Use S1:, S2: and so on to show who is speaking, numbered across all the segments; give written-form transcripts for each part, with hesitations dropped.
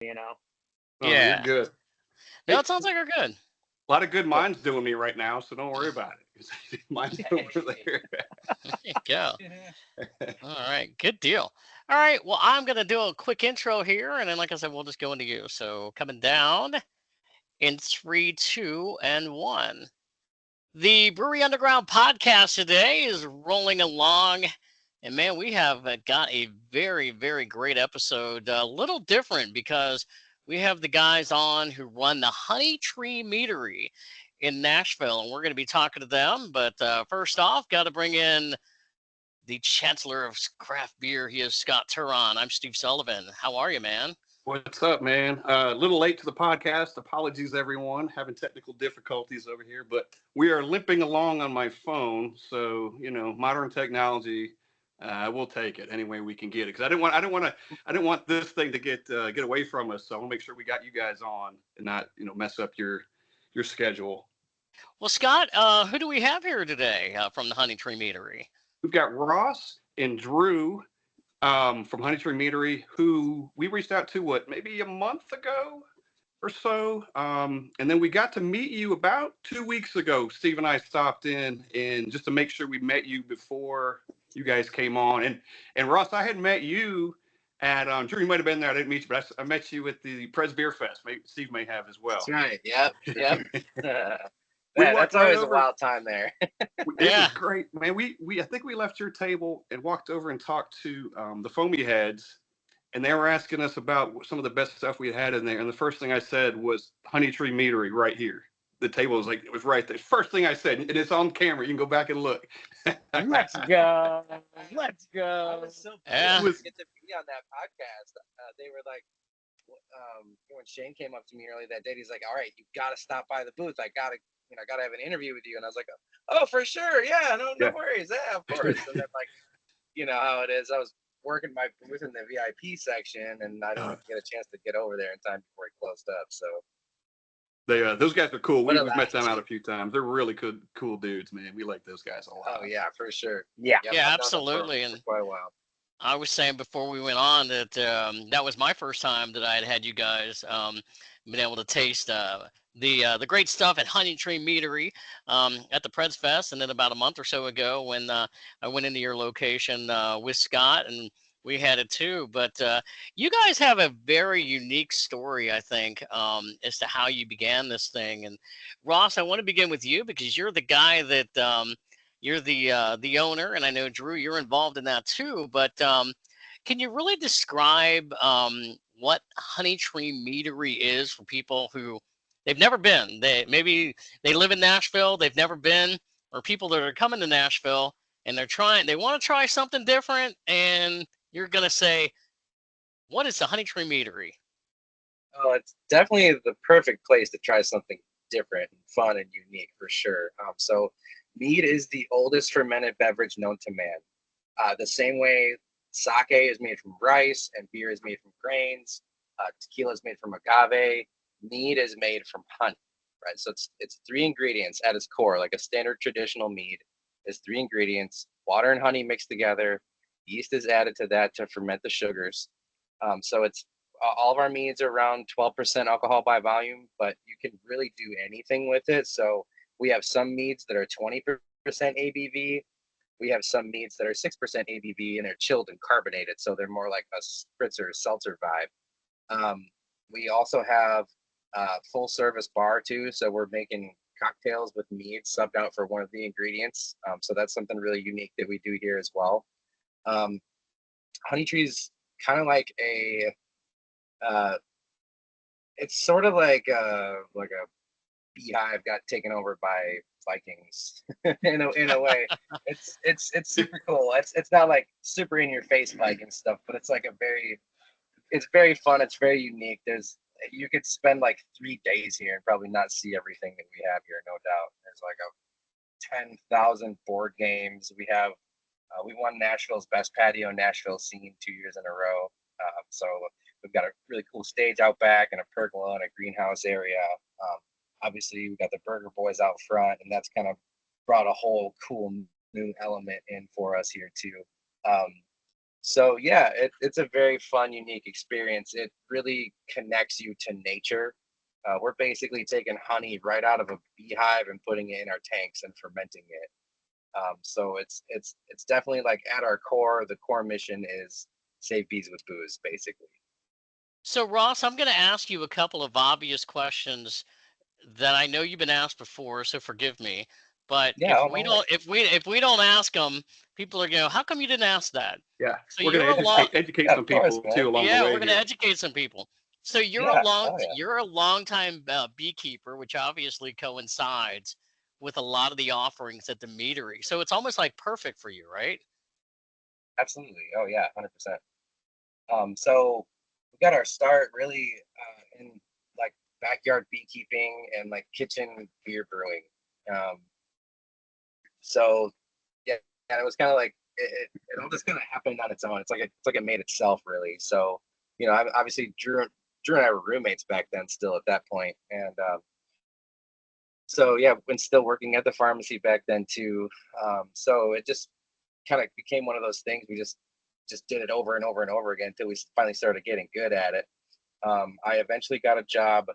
S1: you know.
S2: Oh, you're
S3: Yeah.
S2: good.
S3: No,
S2: Hey,
S3: it sounds like we're good.
S2: a lot of good minds doing me right now, so don't worry about it. Mine's over there.
S3: There you go. All right, good deal. All right, well, I'm gonna do a quick intro here, and then, like I said, we'll just go into you. So coming down in three, two, and one. The Brewery Underground podcast today is rolling along, and man, we have got a very, very great episode. A little different because we have the guys on who run the Honeytree Meadery in Nashville, and we're going to be talking to them. But first off, got to bring in the Chancellor of Craft Beer. He is Scott Turon. I'm Steve Sullivan. How are you, man?
S2: What's up, man? A little late to the podcast. Apologies, everyone. Having technical difficulties over here, but we are limping along on my phone. So, modern technology, we'll take it any way we can get it. Because I didn't want this thing to get away from us. So I want to make sure we got you guys on and not, mess up your schedule.
S3: Well, Scott, who do we have here today from the Honeytree Meadery?
S2: We've got Ross and Dru from Honeytree Meadery, who we reached out to, maybe a month ago or so. And then we got to meet you about 2 weeks ago. Steve and I stopped in and just to make sure we met you before you guys came on. And Ross, I had met you at, Drew, you might have been there. I didn't meet you, but I met you at the Pres Beer Fest. Maybe Steve may have as well.
S1: That's right. Yep.
S2: We
S1: That's
S2: right
S1: always
S2: over.
S1: a wild time there.
S2: It was great, man. I think we left your table and walked over and talked to the foamy heads, and they were asking us about some of the best stuff we had in there. And the first thing I said was Honeytree Meadery right here. The table was it was right there. First thing I said, and it's on camera. You can go back and look.
S1: Let's go. Let's go.
S4: I was so pleased
S2: was-
S4: to get to be on that podcast. They were like, when Shane came up to me earlier that day, he's like, "All right, you got to stop by the booth. I gotta have an interview with you." And I was like, "Oh, for sure, yeah, no worries, yeah, of course." And then how it is. I was working my booth in the VIP section, and I didn't get a chance to get over there in time before it closed up. So
S2: those guys are cool. We've met them
S4: attitude.
S2: out a few times. They're really cool dudes, man. We like those guys a lot.
S4: Oh yeah, for sure.
S1: Yeah.
S4: Yep,
S3: Yeah,
S4: I've known them
S3: absolutely.
S4: for
S3: And
S4: quite a while.
S3: I was saying before we went on that that was my first time that I had you guys been able to taste the great stuff at Honeytree Meadery at the Preds Fest, and then about a month or so ago when I went into your location with Scott, and we had it too. But you guys have a very unique story, I think, as to how you began this thing. And Ross, I want to begin with you because you're the guy that. You're the owner, and I know Dru, you're involved in that too. But can you really describe what Honeytree Meadery is for people who they've never been? Maybe they live in Nashville, they've never been, or people that are coming to Nashville and they want to try something different, and you're gonna say, what is the Honeytree Meadery?
S4: Oh, it's definitely the perfect place to try something different and fun and unique for sure. So mead is the oldest fermented beverage known to man. The same way sake is made from rice and beer is made from grains, tequila is made from agave, mead is made from honey, right? So it's three ingredients at its core, like a standard traditional mead is three ingredients, water and honey mixed together. Yeast is added to that to ferment the sugars. So it's all of our meads are around 12% alcohol by volume, but you can really do anything with it. So we have some meads that are 20% ABV. We have some meads that are 6% ABV, and they're chilled and carbonated, so they're more like a spritzer seltzer vibe. We also have a full service bar too, so we're making cocktails with mead subbed out for one of the ingredients. So that's something really unique that we do here as well. Honeytree's kind of like it's sort of like a beehive got taken over by Vikings in a way. It's super cool. It's not like super in your face Viking stuff, but it's like it's very fun. It's very unique. You could spend like 3 days here and probably not see everything that we have here, no doubt. There's like 10,000 board games. We won Nashville's best patio Nashville scene 2 years in a row. So we've got a really cool stage out back and a pergola and a greenhouse area. Obviously, we got the Burger Boys out front, and that's kind of brought a whole cool new element in for us here too. So yeah, it's a very fun, unique experience. It really connects you to nature. We're basically taking honey right out of a beehive and putting it in our tanks and fermenting it. So it's definitely like at our core, the core mission is save bees with booze, basically.
S3: So Ross, I'm going to ask you a couple of obvious questions that I know you've been asked before, so forgive me. But
S4: Yeah, oh, no.
S3: if we don't ask them, people are going, to go, how come you didn't ask that?
S2: Yeah,
S3: So
S2: we're going
S3: you're a
S2: to
S3: long,
S2: educate
S4: Yeah,
S2: some
S4: of course,
S2: people
S4: man.
S2: too along the
S3: yeah,
S2: way
S3: we're going to
S2: here.
S3: educate some people. So
S4: Yeah, oh yeah.
S3: you're a long time beekeeper, which obviously coincides with a lot of the offerings at the meadery. So it's almost like perfect for you, right?
S4: Absolutely. Oh yeah, 100%. So we got our start really in like backyard beekeeping and like kitchen beer brewing. Um, so yeah, and it was kind of like it all just kind of happened on its own. It's like it made itself really. So obviously Drew and I were roommates back then, still at that point, and so yeah, when still working at the pharmacy back then too. So it just kind of became one of those things. We just did it over and over and over again until we finally started getting good at it. I eventually got a job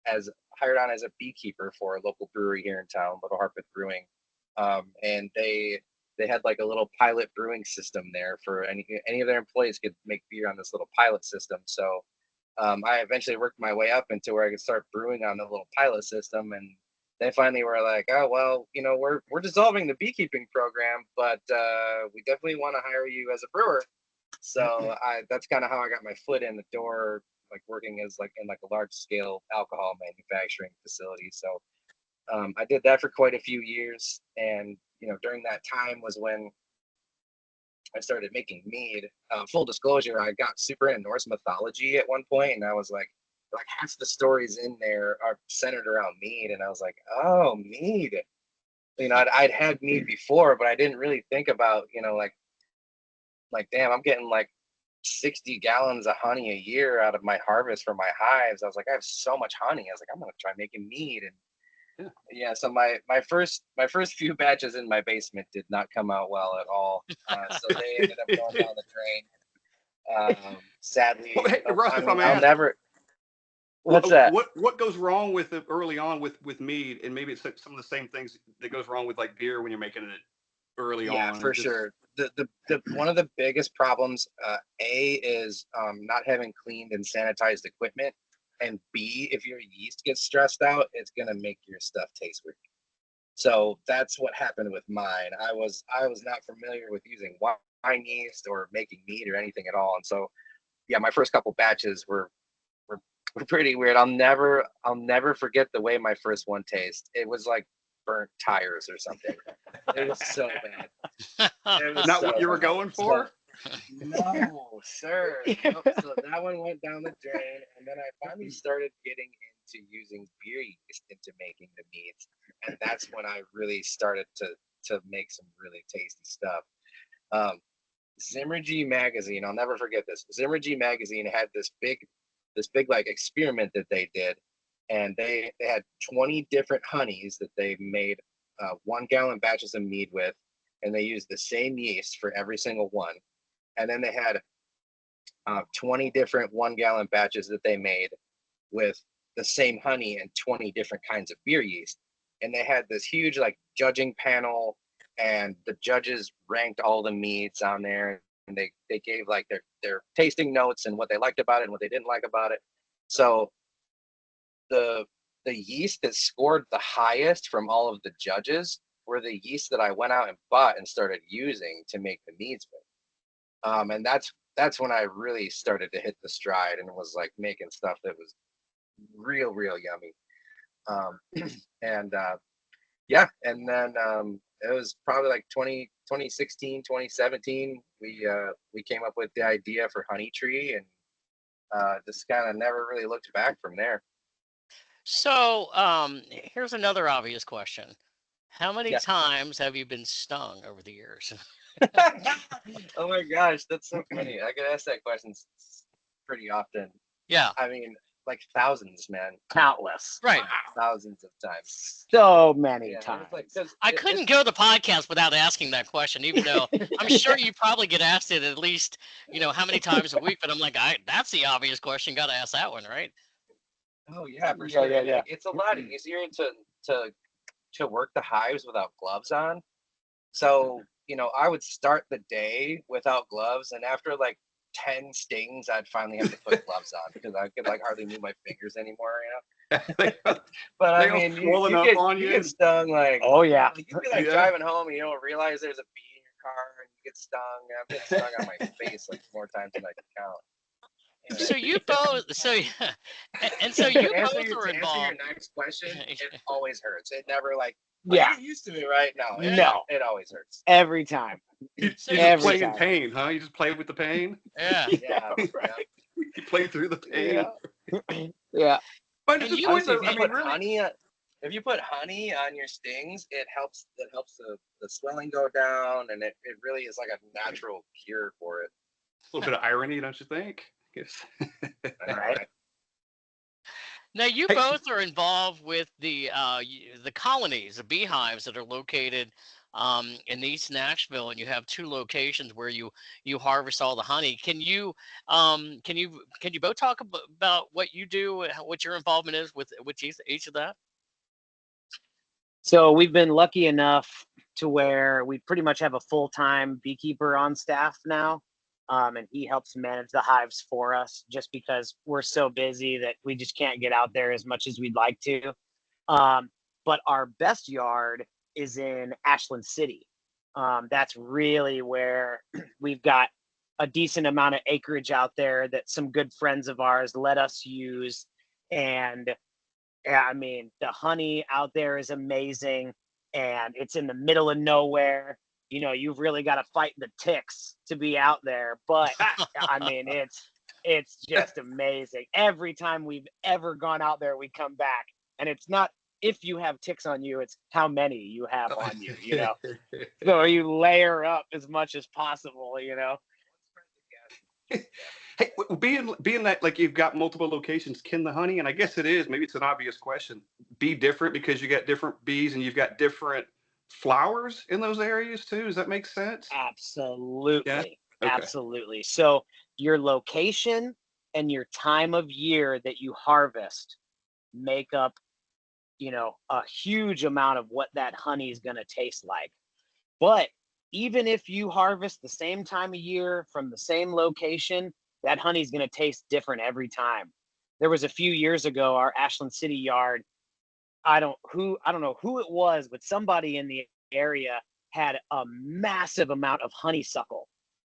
S4: as hired on as a beekeeper for a local brewery here in town, Little Harpeth Brewing, and they had like a little pilot brewing system there for any of their employees could make beer on this little pilot system. So I eventually worked my way up into where I could start brewing on the little pilot system, and they finally were like, "Oh well, we're dissolving the beekeeping program, but we definitely want to hire you as a brewer." So that's kind of how I got my foot in the door, like working as like in like a large scale alcohol manufacturing facility. So I did that for quite a few years, and during that time was when I started making mead. Full disclosure, I got super into Norse mythology at one point, and I was like half the stories in there are centered around mead, and I was like, oh, mead. I'd had mead before, but I didn't really think about, like damn, I'm getting like 60 gallons of honey a year out of my harvest from my hives. I was like, I have so much honey. I was like, I'm gonna try making mead, and yeah, so my first few batches in my basement did not come out well at all. So they ended up going down the drain. Sadly,
S2: Well, hey, Russ, if I may
S4: I'll
S2: ask,
S4: never. What's that?
S2: what goes wrong with it early on with mead, and maybe it's some of the same things that goes wrong with like beer when you're making it early
S4: Yeah,
S2: on.
S4: for sure. The one of the biggest problems, A, is not having cleaned and sanitized equipment, and B, if your yeast gets stressed out, it's gonna make your stuff taste weird. So that's what happened with mine. I was not familiar with using wine yeast or making mead or anything at all, and so yeah, my first couple batches were, were pretty weird. I'll never forget the way my first one tastes. It was like burnt tires or something. It was so bad. It was
S2: Not
S4: so
S2: what you were
S4: bad.
S2: going for.
S4: No, sir. Nope. So that one went down the drain, and then I finally started getting into using beer yeast into making the meads, and that's when I really started to make some really tasty stuff. Um, Zimmergy magazine, I'll never forget this. Zimmergy magazine had this big like experiment that they did, and they had 20 different honeys that they made 1 gallon batches of mead with, and they used the same yeast for every single one. And then they had 20 different 1 gallon batches that they made with the same honey and 20 different kinds of beer yeast. And they had this huge like judging panel, and the judges ranked all the meads on there, and they gave like their tasting notes and what they liked about it and what they didn't like about it. So the the yeast that scored the highest from all of the judges were the yeast that I went out and bought and started using to make the meads with. And that's when I really started to hit the stride and was like making stuff that was real yummy. And yeah, and then it was probably like 2016, 2017. We came up with the idea for Honeytree, and just kind of never really looked back from there.
S3: So, here's another obvious question. How many
S4: Yeah.
S3: times have you been stung over the years?
S4: Oh my gosh, that's so funny. I get asked that question pretty often.
S3: Yeah.
S4: I mean, like thousands, man,
S1: Countless.
S3: Right.
S4: thousands of times.
S1: So many
S4: Yeah, it was
S1: times.
S4: like, 'cause
S3: I
S4: it-
S3: couldn't
S4: it's-
S3: go the podcast without asking that question, even though I'm sure you probably get asked it at least, how many times a week. But I'm like, that's the obvious question. Got to ask that one, right?
S4: Oh yeah, for
S1: Yeah,
S4: sure.
S1: yeah,
S4: And,
S1: yeah.
S4: like, it's a lot easier to work the hives without gloves on. So, I would start the day without gloves, and after like 10 stings, I'd finally have to put gloves on because I could like hardly move my fingers anymore,
S2: They
S4: But I
S2: all
S4: mean,
S2: swollen up on
S4: you
S2: you.
S4: get stung like,
S1: Oh yeah.
S4: like you'd be like
S2: Yeah.
S4: driving home and you don't realize there's a bee in your car and you get stung. I've been stung on my face like more times than I can count. Anyway,
S3: So you both, so yeah, and so
S4: to
S3: you
S4: answer
S3: both
S4: your,
S3: are
S4: to answer your
S3: involved.
S4: next question, it always hurts. It never like,
S1: Yeah.
S4: you get used to it, right? No,
S1: No.
S4: it always hurts.
S1: Every time.
S2: You
S3: So
S2: just
S1: every
S2: play in
S1: time.
S2: pain, huh? You just play with the pain.
S3: Yeah.
S4: Yeah,
S2: Right.
S4: yeah.
S2: You play through the pain.
S1: Yeah.
S2: But
S3: And
S2: it's
S3: you-
S2: the point
S4: Honestly,
S2: that, I mean, really,
S4: if you put honey on your stings, it helps the swelling go down, and it really is like a natural cure for it.
S2: a little bit of irony, don't you think? Yes.
S1: Right.
S3: Now you
S2: Hey.
S3: both are involved with the colonies, the beehives that are located in East Nashville, and you have two locations where you harvest all the honey. Can you both talk about what you do, what your involvement is with each of that?
S1: So we've been lucky enough to where we pretty much have a full-time beekeeper on staff now. And he helps manage the hives for us just because we're so busy that we just can't get out there as much as we'd like to. But our best yard is in Ashland City. That's really where we've got a decent amount of acreage out there that some good friends of ours let us use. And yeah, I mean, the honey out there is amazing, and it's in the middle of nowhere. You've really got to fight the ticks to be out there, but I mean, it's just amazing. Every time we've ever gone out there, we come back, and it's not if you have ticks on you, it's how many you have on you. So you layer up as much as possible.
S2: Hey, being that like you've got multiple locations, can the honey, and I guess it is, maybe it's an obvious question, be different because you got different bees and you've got different flowers in those areas too? Does that make sense?
S1: Absolutely.
S2: Yeah? Okay.
S1: Absolutely. So your location and your time of year that you harvest make up, a huge amount of what that honey is going to taste like. But even if you harvest the same time of year from the same location, that honey is going to taste different every time. There was a few years ago, our Ashland City yard, I don't know who it was, but somebody in the area had a massive amount of honeysuckle,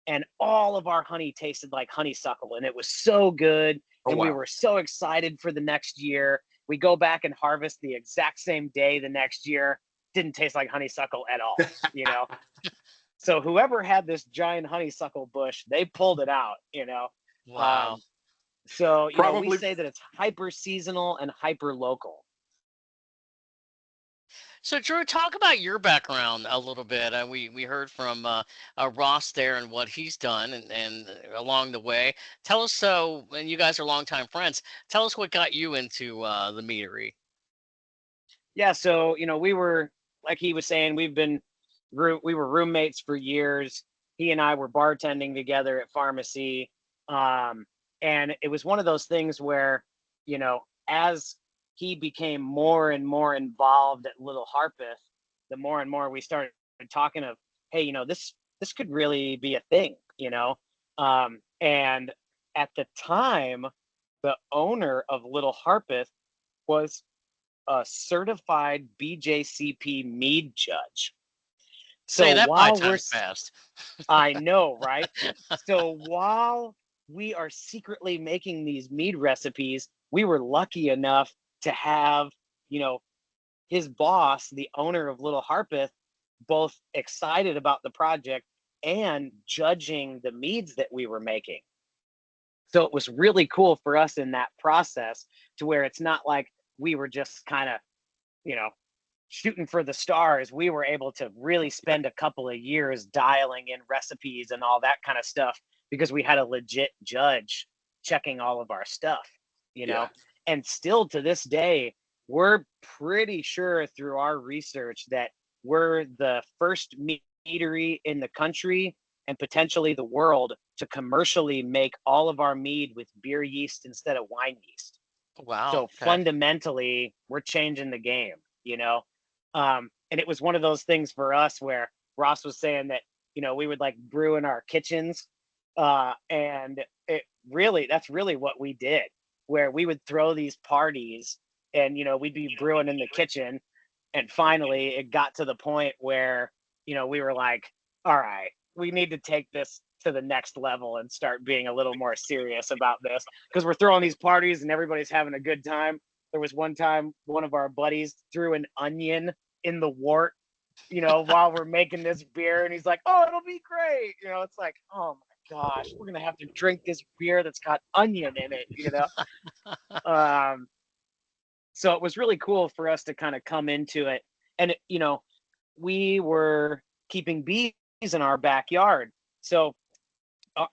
S1: and all of our honey tasted like honeysuckle, and it was so good. And we
S2: wow.
S1: were so excited for the next year. We go back and harvest the exact same day the next year. Didn't taste like honeysuckle at all. So whoever had this giant honeysuckle bush, they pulled it out.
S3: Wow.
S1: So we
S2: Probably-
S1: say that it's hyper seasonal and hyper local.
S3: So Drew, talk about your background a little bit. We heard from Ross there and what he's done and along the way. Tell us, and you guys are longtime friends. Tell us what got you into the meadery.
S1: Yeah, so we were, like he was saying, we were roommates for years. He and I were bartending together at pharmacy, and it was one of those things where, as he became more and more involved at Little Harpeth, the more and more we started talking of, hey, this could really be a thing, and at the time, the owner of Little Harpeth was a certified BJCP mead judge. So
S3: Say that
S1: while
S3: 5 times fast.
S1: I know, right? So while we are secretly making these mead recipes, we were lucky enough to have, his boss, the owner of Little Harpeth, both excited about the project and judging the meads that we were making. So it was really cool for us in that process, to where it's not like we were just kind of, shooting for the stars. We were able to really spend a couple of years dialing in recipes and all that kind of stuff because we had a legit judge checking all of our stuff. you know, and still to this day, we're pretty sure through our research that we're the first meadery in the country and potentially the world to commercially make all of our mead with beer yeast instead of wine yeast.
S3: Wow.
S1: So
S3: Okay.
S1: fundamentally, we're changing the game, you know? And it was one of those things for us where Ross was saying that, you know, we would like brew in our kitchens. And that's really what we did, where we would throw these parties and, you know, we'd be brewing in the kitchen. And finally, it got to the point where, you know, we were like, all right, we need to take this to the next level and start being a little more serious about this, because we're throwing these parties and everybody's having a good time. There was one time one of our buddies threw an onion in the wort, you know, while we're making this beer, and he's like, oh, it'll be great. You know, it's like, oh my gosh, we're gonna have to drink this beer that's got onion in it, you know. So it was really cool for us to kind of come into it. And, you know, we were keeping bees in our backyard. So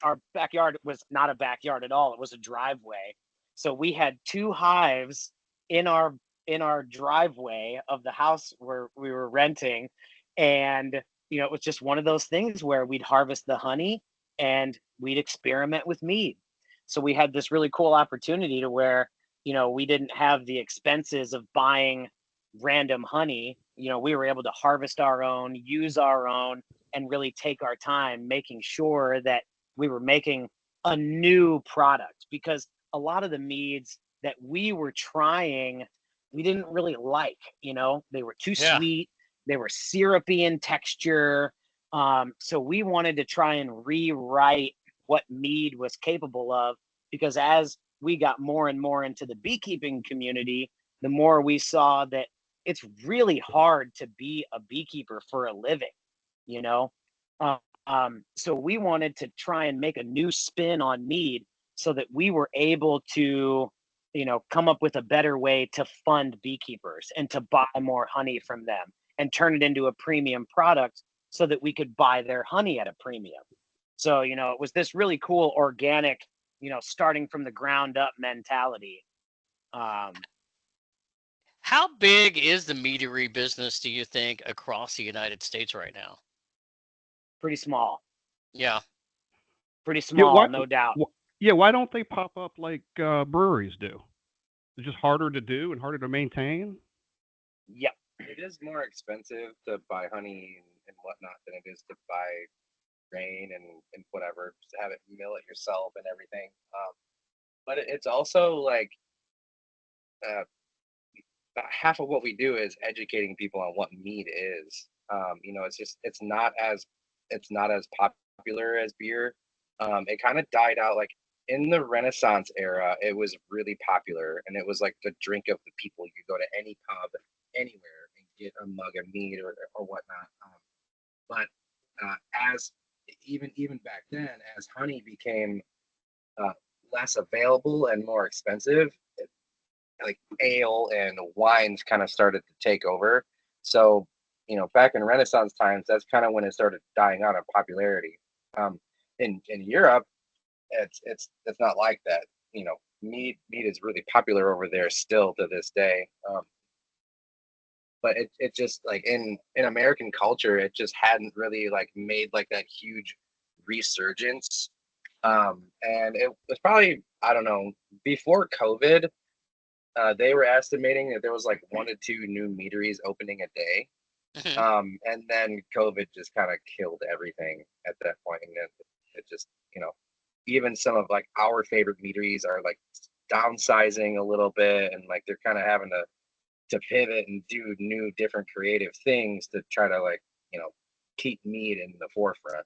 S1: our backyard was not a backyard at all. It was a driveway. So we had 2 hives in our driveway of the house where we were renting. And, you know, it was just one of those things where we'd harvest the honey and we'd experiment with mead. So we had this really cool opportunity to where, you know, we didn't have the expenses of buying random honey. You know, we were able to harvest our own, use our own, and really take our time making sure that we were making a new product, because a lot of the meads that we were trying, we didn't really like, you know, they were too
S3: Yeah.
S1: sweet, they were syrupy in texture. So we wanted to try and rewrite what mead was capable of, because as we got more and more into the beekeeping community, the more we saw that it's really hard to be a beekeeper for a living, you know? So we wanted to try and make a new spin on mead so that we were able to, you know, come up with a better way to fund beekeepers and to buy more honey from them and turn it into a premium product so that we could buy their honey at a premium. So, you know, it was this really cool organic, you know, starting from the ground up mentality.
S3: How big is the meadery business, do you think, across the United States right now?
S1: Pretty small,
S3: Yeah.
S1: pretty
S5: Yeah,
S1: small, no doubt.
S5: why don't they pop up like breweries do? It's just harder to do and harder to maintain.
S1: Yep.
S4: It is more expensive to buy honey and whatnot than it is to buy grain and whatever, just to have it mill it yourself and everything. But it's also like about half of what we do is educating people on what mead is. You know, it's not as popular as beer. It kind of died out like in the Renaissance era. It was really popular, and it was like the drink of the people. You go to any pub anywhere and get a mug of mead or whatnot. But as even back then, as honey became less available and more expensive, like ale and wines kind of started to take over. So, you know, back in Renaissance times, that's kind of when it started dying out of popularity. In Europe, it's not like that. You know, mead is really popular over there still to this day. But it just like in American culture, it just hadn't really like made like that huge resurgence. And it was probably, I don't know, before COVID. They were estimating that there was like 1 to 2 new meaderies opening a day. And then COVID just kind of killed everything at that point. And then it just, you know, even some of like our favorite meaderies are like downsizing a little bit, and like they're kind of having to pivot and do new, different creative things to try to like, you know, keep mead in the forefront.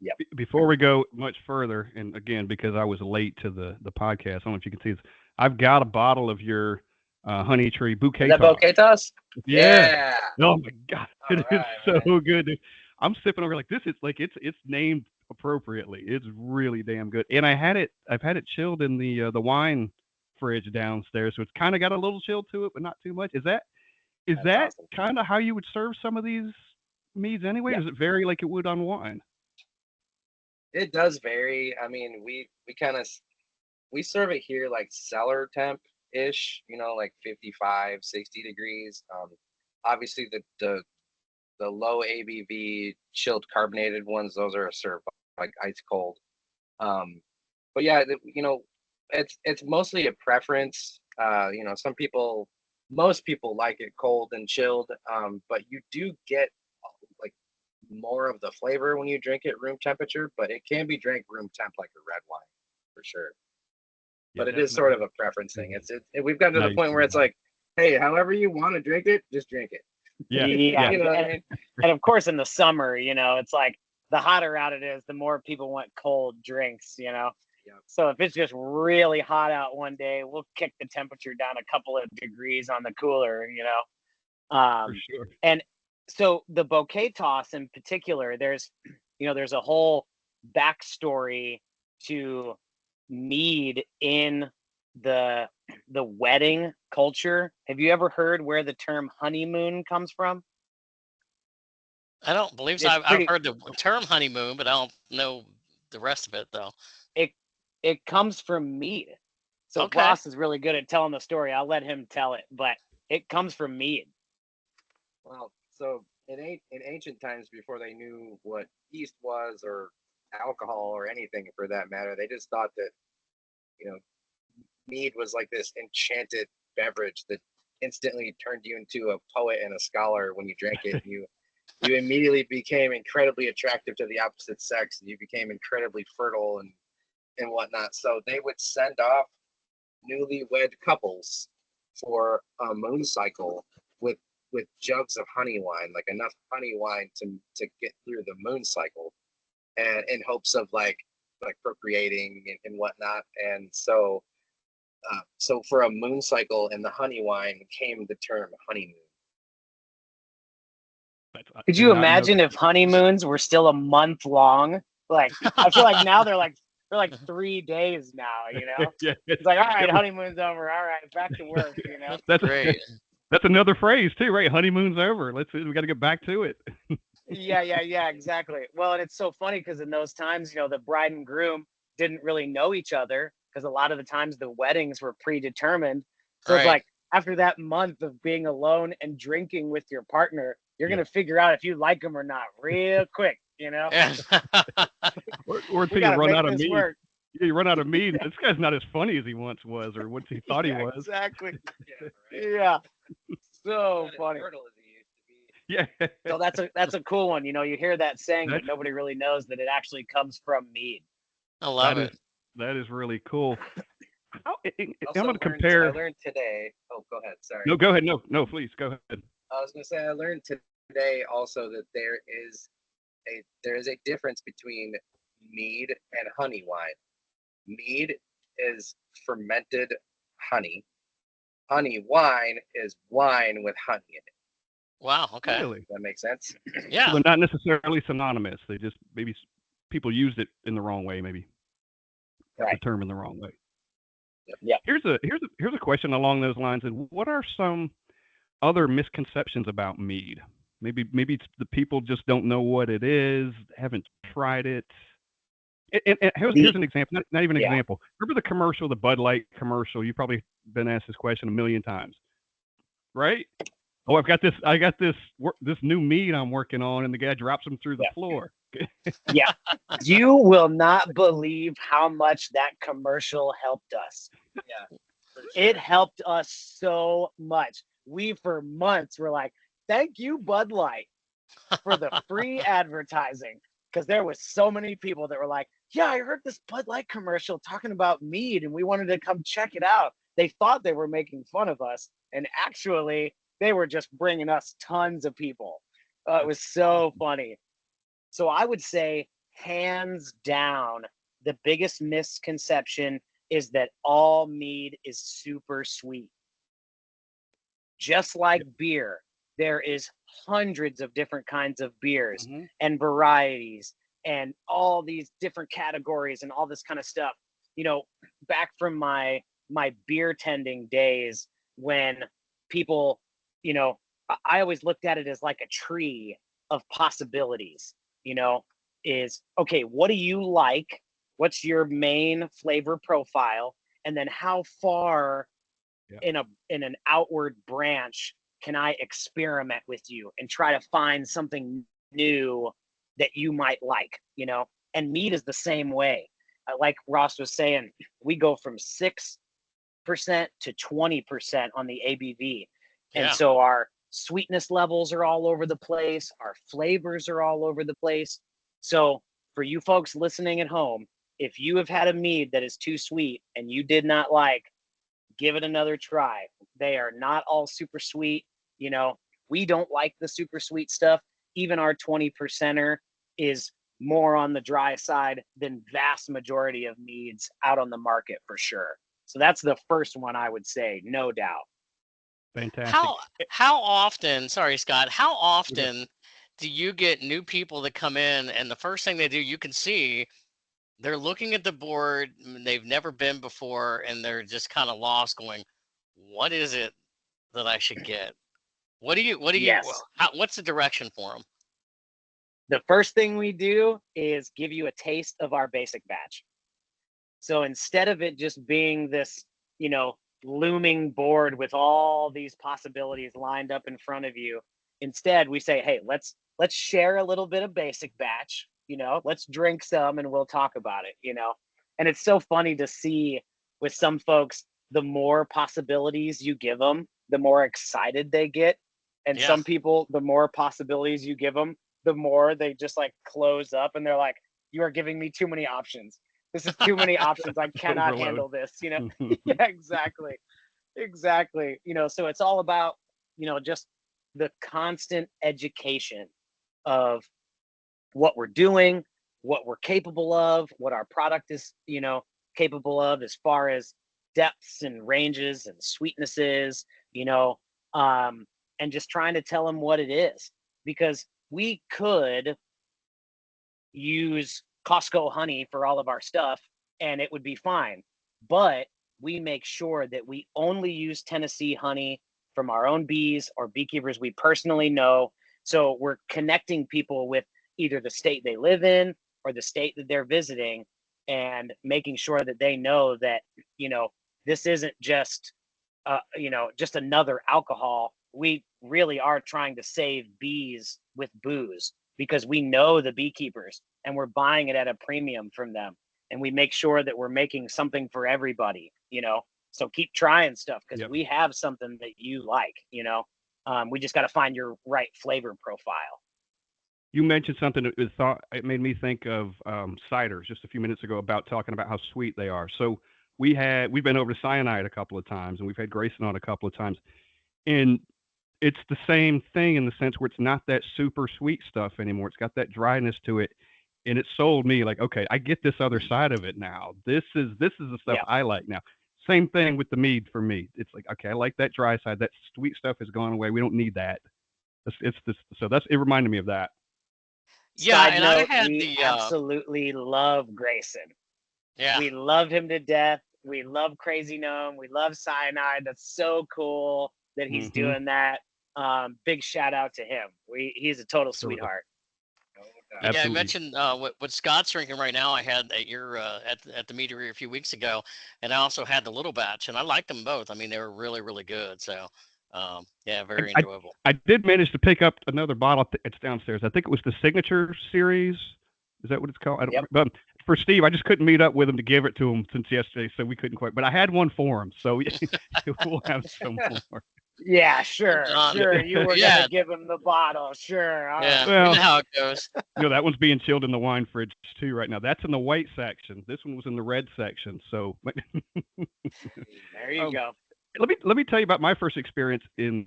S4: Yeah.
S5: Before we go much further, and again, because I was late to the podcast, I don't know if you can see this. I've got a bottle of your Honeytree bouquet.
S4: Is that bouquet toss?
S5: Yeah. Oh my God, it is
S4: right,
S5: so good, dude. I'm sipping over like this. It's like it's named appropriately. It's really damn good. And I've had it chilled in the wine fridge downstairs, so it's kind of got a little chill to it, but not too much. Is that
S4: awesome.
S5: kind of how you would serve some of these meads anyway?
S4: Yeah.
S5: Or is it vary like it would on wine?
S4: It does vary. I mean, we we serve it here like cellar temp ish, like 55, 60 degrees. Obviously the low ABV chilled carbonated ones, those are served like ice cold. But yeah, it's mostly a preference. Most people like it cold and chilled, but you do get like more of the flavor when you drink it room temperature, but it can be drank room temp like a red wine for sure.
S5: Yeah,
S4: But it is sort of a preference thing. We've gotten to the
S5: Nice.
S4: point where it's like, hey, however you want to drink it, just drink it.
S5: Yeah.
S1: Yeah.
S4: You know what I mean?
S1: And of course, in the summer, it's like the hotter out it is, the more people want cold drinks,
S4: Yep.
S1: So if it's just really hot out one day, we'll kick the temperature down a couple of degrees on the cooler,
S5: For sure.
S1: And so the bouquet toss in particular, there's a whole backstory to mead in the wedding culture. Have you ever heard where the term honeymoon comes from?
S3: I don't believe so.
S1: It's
S3: I've
S1: pretty-
S3: heard the term honeymoon, but I don't know the rest of it though.
S1: It comes from mead. So
S3: Okay.
S1: Ross is really good at telling the story. I'll let him tell it, but it comes from mead.
S4: Well, so in ancient times, before they knew what yeast was or alcohol or anything for that matter, they just thought that mead was like this enchanted beverage that instantly turned you into a poet and a scholar when you drank it. You immediately became incredibly attractive to the opposite sex, and you became incredibly fertile and whatnot. So they would send off newlywed couples for a moon cycle with jugs of honey wine, like enough honey wine to get through the moon cycle, and in hopes of like procreating and whatnot. And so for a moon cycle and the honey wine came the term honeymoon.
S1: Could you imagine if honeymoons were still a month long? Like, I feel like now they're like 3 days now,
S5: Yeah.
S1: It's like, all right, honeymoon's over. All right, back to work,
S5: That's
S3: Great.
S5: That's another phrase too, right? Honeymoon's over. We got to get back to it.
S1: Yeah, exactly. Well, and it's so funny because in those times, the bride and groom didn't really know each other because a lot of the times the weddings were predetermined. So it's
S3: Right.
S1: like after that month of being alone and drinking with your partner, you're going to figure out if you like them or not real quick,
S3: Yeah.
S5: Or
S1: We
S5: until you
S1: gotta
S5: run
S1: make
S5: out of
S1: this
S5: mead.
S1: work.
S5: Yeah, you run out of mead. This guy's not as funny as he once was, or what he thought he
S1: Yeah,
S5: was.
S1: Exactly.
S4: Yeah,
S1: Yeah. So
S4: Not as
S1: funny.
S4: fertile as he used to be.
S5: Yeah.
S1: So that's a cool one. You hear that saying, but
S5: That's-
S1: nobody really knows that it actually comes from mead.
S3: I love
S5: That
S3: it.
S5: That is really cool. I'm
S4: Also
S5: going to
S4: learned-
S5: compare.
S4: I learned today. Oh, go ahead. Sorry.
S5: No, go ahead. No, please go ahead.
S4: I was gonna say I learned today also that there is a difference between mead and honey wine. Mead is fermented honey. Honey wine is wine with honey in it.
S3: Wow. Okay.
S5: Really?
S4: Does that make sense?
S3: Yeah.
S5: So they're not necessarily synonymous. They just maybe people used it in the wrong way. Maybe
S1: Right.
S5: the term in the wrong way.
S1: Yeah.
S5: Here's a question along those lines. And what are some other misconceptions about mead? Maybe it's the people just don't know what it is, haven't tried it. And here's an example, not even an
S1: Yeah.
S5: example. Remember the commercial, the Bud Light commercial? You've probably been asked this question a million times, right? Oh, I got this new mead I'm working on, and the guy drops them through the floor.
S1: Yeah. You will not believe how much that commercial helped us.
S4: Yeah.
S1: It helped us so much. We for months were like, thank you, Bud Light, for the free advertising. Because there was so many people that were like, yeah, I heard this Bud Light commercial talking about mead and we wanted to come check it out. They thought they were making fun of us. And actually, they were just bringing us tons of people. It was so funny. So I would say, hands down, the biggest misconception is that all mead is super sweet. Just like beer, there is hundreds of different kinds of beers and varieties and all these different categories and all this kind of stuff. Back from my beer tending days, when people, I always looked at it as like a tree of possibilities. Is okay, what do you like? What's your main flavor profile? and then how far
S5: Yeah.
S1: in an outward branch can I experiment with you and try to find something new that you might like, you know? And mead is the same way. Like Ross was saying, we go from 6% to 20% on the ABV. And
S3: Yeah.
S1: so our sweetness levels are all over the place, our flavors are all over the place. So for you folks listening at home, if you have had a mead that is too sweet and you did not like, give it another try. They are not all super sweet. You know, we don't like the super sweet stuff. Even our 20%er is more on the dry side than vast majority of meads out on the market for sure. So that's the first one I would say, no doubt.
S5: Fantastic.
S3: How often, sorry Scott, how
S5: Yeah.
S3: often do you get new people that come in and the first thing they do, you can see they're looking at the board, they've never been before, and they're just kind of lost going, what is it that I should get?
S1: Yes.
S3: What's the direction for them?
S1: The first thing we do is give you a taste of our basic batch. So instead of it just being this, you know, looming board with all these possibilities lined up in front of you, instead we say, hey, let's share a little bit of basic batch, you know, let's drink some and we'll talk about it, you know. And it's so funny to see with some folks, the more possibilities you give them, the more excited they get. And
S3: Yeah.
S1: some people, the more possibilities you give them, the more they just like close up and they're like, you are giving me too many options. This is too many options. I cannot
S5: Overload.
S1: handle this, you know? Yeah, exactly. Exactly. You know, so it's all about, you know, just the constant education of what we're doing, what we're capable of, what our product is, you know, capable of as far as depths and ranges and sweetnesses, you know, and just trying to tell them what it is. Because we could use Costco honey for all of our stuff and it would be fine. But we make sure that we only use Tennessee honey from our own bees or beekeepers we personally know. So we're connecting people with either the state they live in or the state that they're visiting and making sure that they know that, you know, this isn't just, you know, just another alcohol. We really are trying to save bees with booze because we know the beekeepers and we're buying it at a premium from them. And we make sure that we're making something for everybody, you know. So keep trying stuff because
S5: Yep.
S1: we have something that you like, you know. We just got to find your right flavor profile.
S5: You mentioned something that it made me think of ciders just a few minutes ago about talking about how sweet they are. So we've been over to Cyanide a couple of times and we've had Grayson on a couple of times. And it's the same thing in the sense where it's not that super sweet stuff anymore. It's got that dryness to it. And it sold me like, okay, I get this other side of it now. This is the stuff
S1: Yeah.
S5: I like now. Same thing with the mead for me. It's like, okay, I like that dry side. That sweet stuff has gone away. We don't need that. It's this. So it reminded me of that.
S3: Yeah,
S1: Side
S3: and I
S1: note,
S3: had
S1: we
S3: the
S1: absolutely love Grayson.
S3: yeah.
S1: We love him to death. We love Crazy Gnome. We love Cyanide. That's so cool that he's
S5: Mm-hmm.
S1: doing that. Big shout out to him. He's a total
S5: Totally.
S1: sweetheart.
S4: No doubt.
S3: Yeah, I
S5: Absolutely.
S3: mentioned what Scott's drinking right now. I had at your at the meadery a few weeks ago, and I also had the little batch, and I liked them both. I mean, they were really really good. So, yeah, very
S5: I
S3: enjoyable.
S5: I did manage to pick up another bottle. It's downstairs. I think it was the Signature Series. Is that what it's called? I don't.
S1: Yep.
S5: But for Steve, I just couldn't meet up with him to give it to him since yesterday, so we couldn't quite. But I had one for him, so we'll have some more.
S1: Yeah, sure,
S3: John,
S1: sure. You were
S3: yeah,
S1: gonna give him the bottle, sure. All
S3: yeah,
S1: right.
S3: you know
S5: Well,
S3: how it goes.
S5: that one's being chilled in the wine fridge too right now. That's in the white section. This one was in the red section. So
S1: There you go.
S5: let me tell you about my first experience in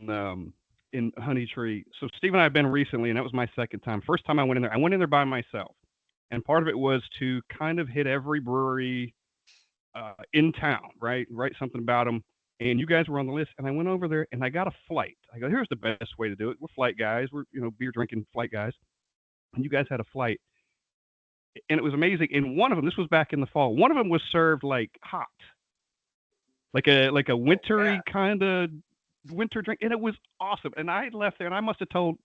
S5: Honeytree. So Steve and I have been recently, and that was my second time. First time I went in there by myself, and part of it was to kind of hit every brewery in town, right? Write something about them. And you guys were on the list, and I went over there and I got a flight. I go, here's the best way to do it. We're flight guys. We're beer drinking flight guys, and you guys had a flight, and it was amazing. And one of them, this was back in the fall. One of them was served like hot, like a wintry kind of winter drink, and it was awesome. And I left there, and I must have told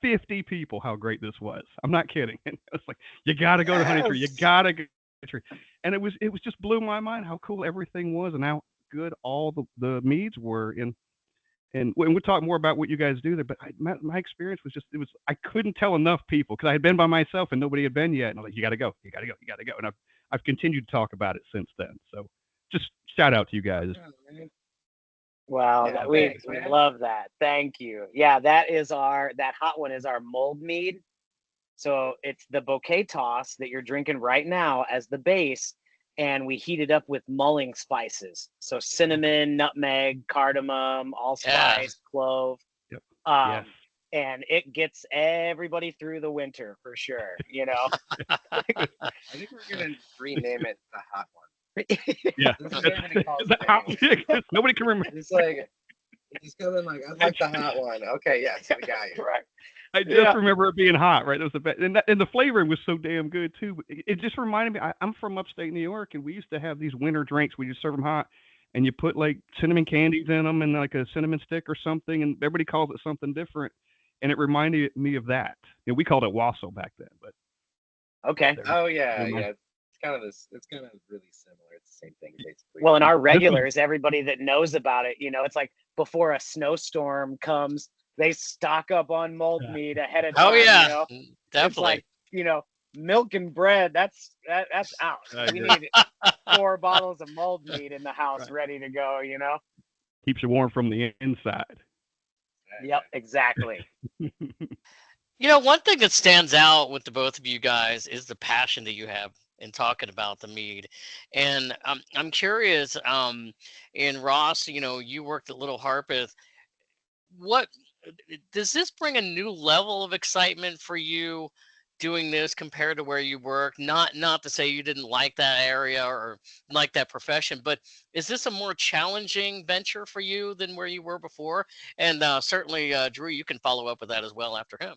S5: 50 people how great this was. I'm not kidding. And it's like, you got to go to Honeytree. You
S1: Yes.
S5: got to Honeytree, and it was just blew my mind how cool everything was and how good all the meads were. And we'll talk more about what you guys do there. But my experience was just I couldn't tell enough people because I had been by myself and nobody had been yet. And I was like, you got to go, you got to go, you got to go. And I've continued to talk about it since then. So just shout out to you guys.
S1: Wow,
S4: Yeah,
S1: we
S4: thanks, man.
S1: love that. Thank you. Yeah, that hot one is our mulled mead. So it's the bouquet toss that you're drinking right now as the base, and we heat it up with mulling spices. So cinnamon, nutmeg, cardamom, allspice, clove.
S5: Yep.
S1: Um,
S5: Yes.
S1: and it gets everybody through the winter for sure, you know.
S4: I think we're gonna rename it the hot one.
S5: Yeah.
S4: This is what everybody calls
S5: The
S4: it
S5: hot-
S4: anyway.
S5: nobody can remember.
S4: It's like just coming like I like the hot one. Okay, yes, we got you.
S1: Right.
S5: I just
S1: Yeah.
S5: remember it being hot, right? It was the best, and the flavoring was so damn good too. But it just reminded me. I'm from upstate New York, and we used to have these winter drinks. We just serve them hot, and you put like cinnamon candies in them, and like a cinnamon stick or something, and everybody calls it something different. And it reminded me of that. And we called it wassail back then, but
S1: Okay.
S4: Oh yeah,
S5: Never mind.
S4: yeah. It's kind of this. It's kind of really similar. It's the same thing basically.
S1: Well, and our
S5: was-
S1: regulars, everybody that knows about it, you know, it's like before a snowstorm comes, they stock up on mulled
S5: Yeah.
S1: meat ahead of time.
S3: Oh yeah,
S1: You know, it's
S3: definitely.
S1: like, you know, milk and bread. That's out. We need 4 bottles of mulled meat in the house
S5: Right.
S1: ready to go. You know.
S5: keeps you warm from the inside.
S1: Yep. Exactly.
S3: You know, one thing that stands out with the both of you guys is the passion that you have in talking about the mead. And I'm curious, in Ross, you know, you worked at Little Harpeth. What does this bring a new level of excitement for you doing this compared to where you work? Not to say you didn't like that area or like that profession, but is this a more challenging venture for you than where you were before? And certainly, Dru, you can follow up with that as well after him.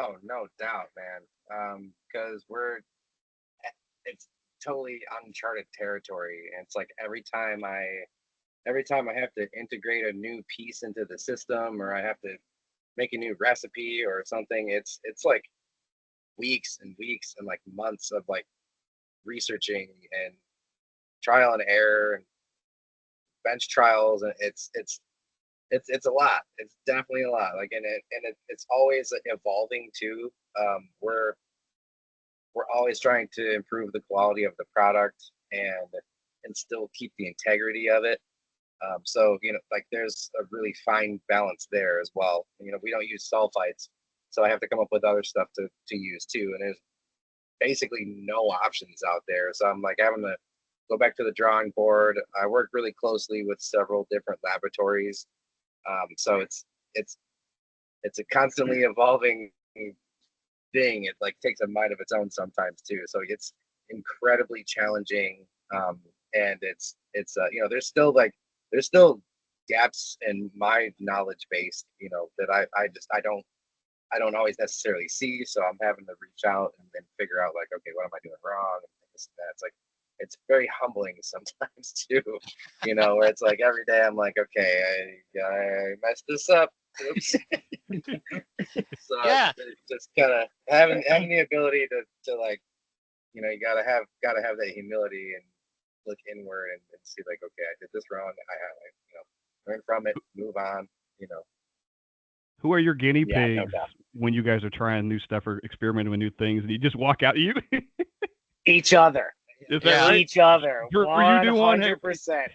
S4: Oh, no doubt, man. Because it's totally uncharted territory, and it's like every time I have to integrate a new piece into the system, or I have to make a new recipe or something, it's like weeks and weeks and like months of like researching and trial and error and bench trials, and it's a lot. It's definitely a lot. Like, it's always evolving too. We're always trying to improve the quality of the product and still keep the integrity of it. So like there's a really fine balance there as well. We don't use sulfites, so I have to come up with other stuff to use too. And there's basically no options out there. So I'm like having to go back to the drawing board. I work really closely with several different laboratories. So it's a constantly evolving thing. It like takes a mind of its own sometimes too. So it's incredibly challenging. And it's there's still gaps in my knowledge base, that I don't always necessarily see. So I'm having to reach out and then figure out like, okay, what am I doing wrong? And this and that. It's like, it's very humbling sometimes too, where it's like every day I'm like, okay, I messed this up. Oops. So
S3: Yeah.
S4: it's just kind of having the ability to like, you gotta have that humility and look inward and see like, okay, I did this wrong. I learn from it, move on.
S5: Who are your guinea
S1: Yeah, no
S5: pigs
S1: doubt.
S5: when you guys are trying new stuff or experimenting with new things and you just walk out? You
S1: Each other.
S5: is
S3: Yeah.
S5: that right?
S1: Each other.
S5: Drew, were you doing one? Hey,
S1: 100%.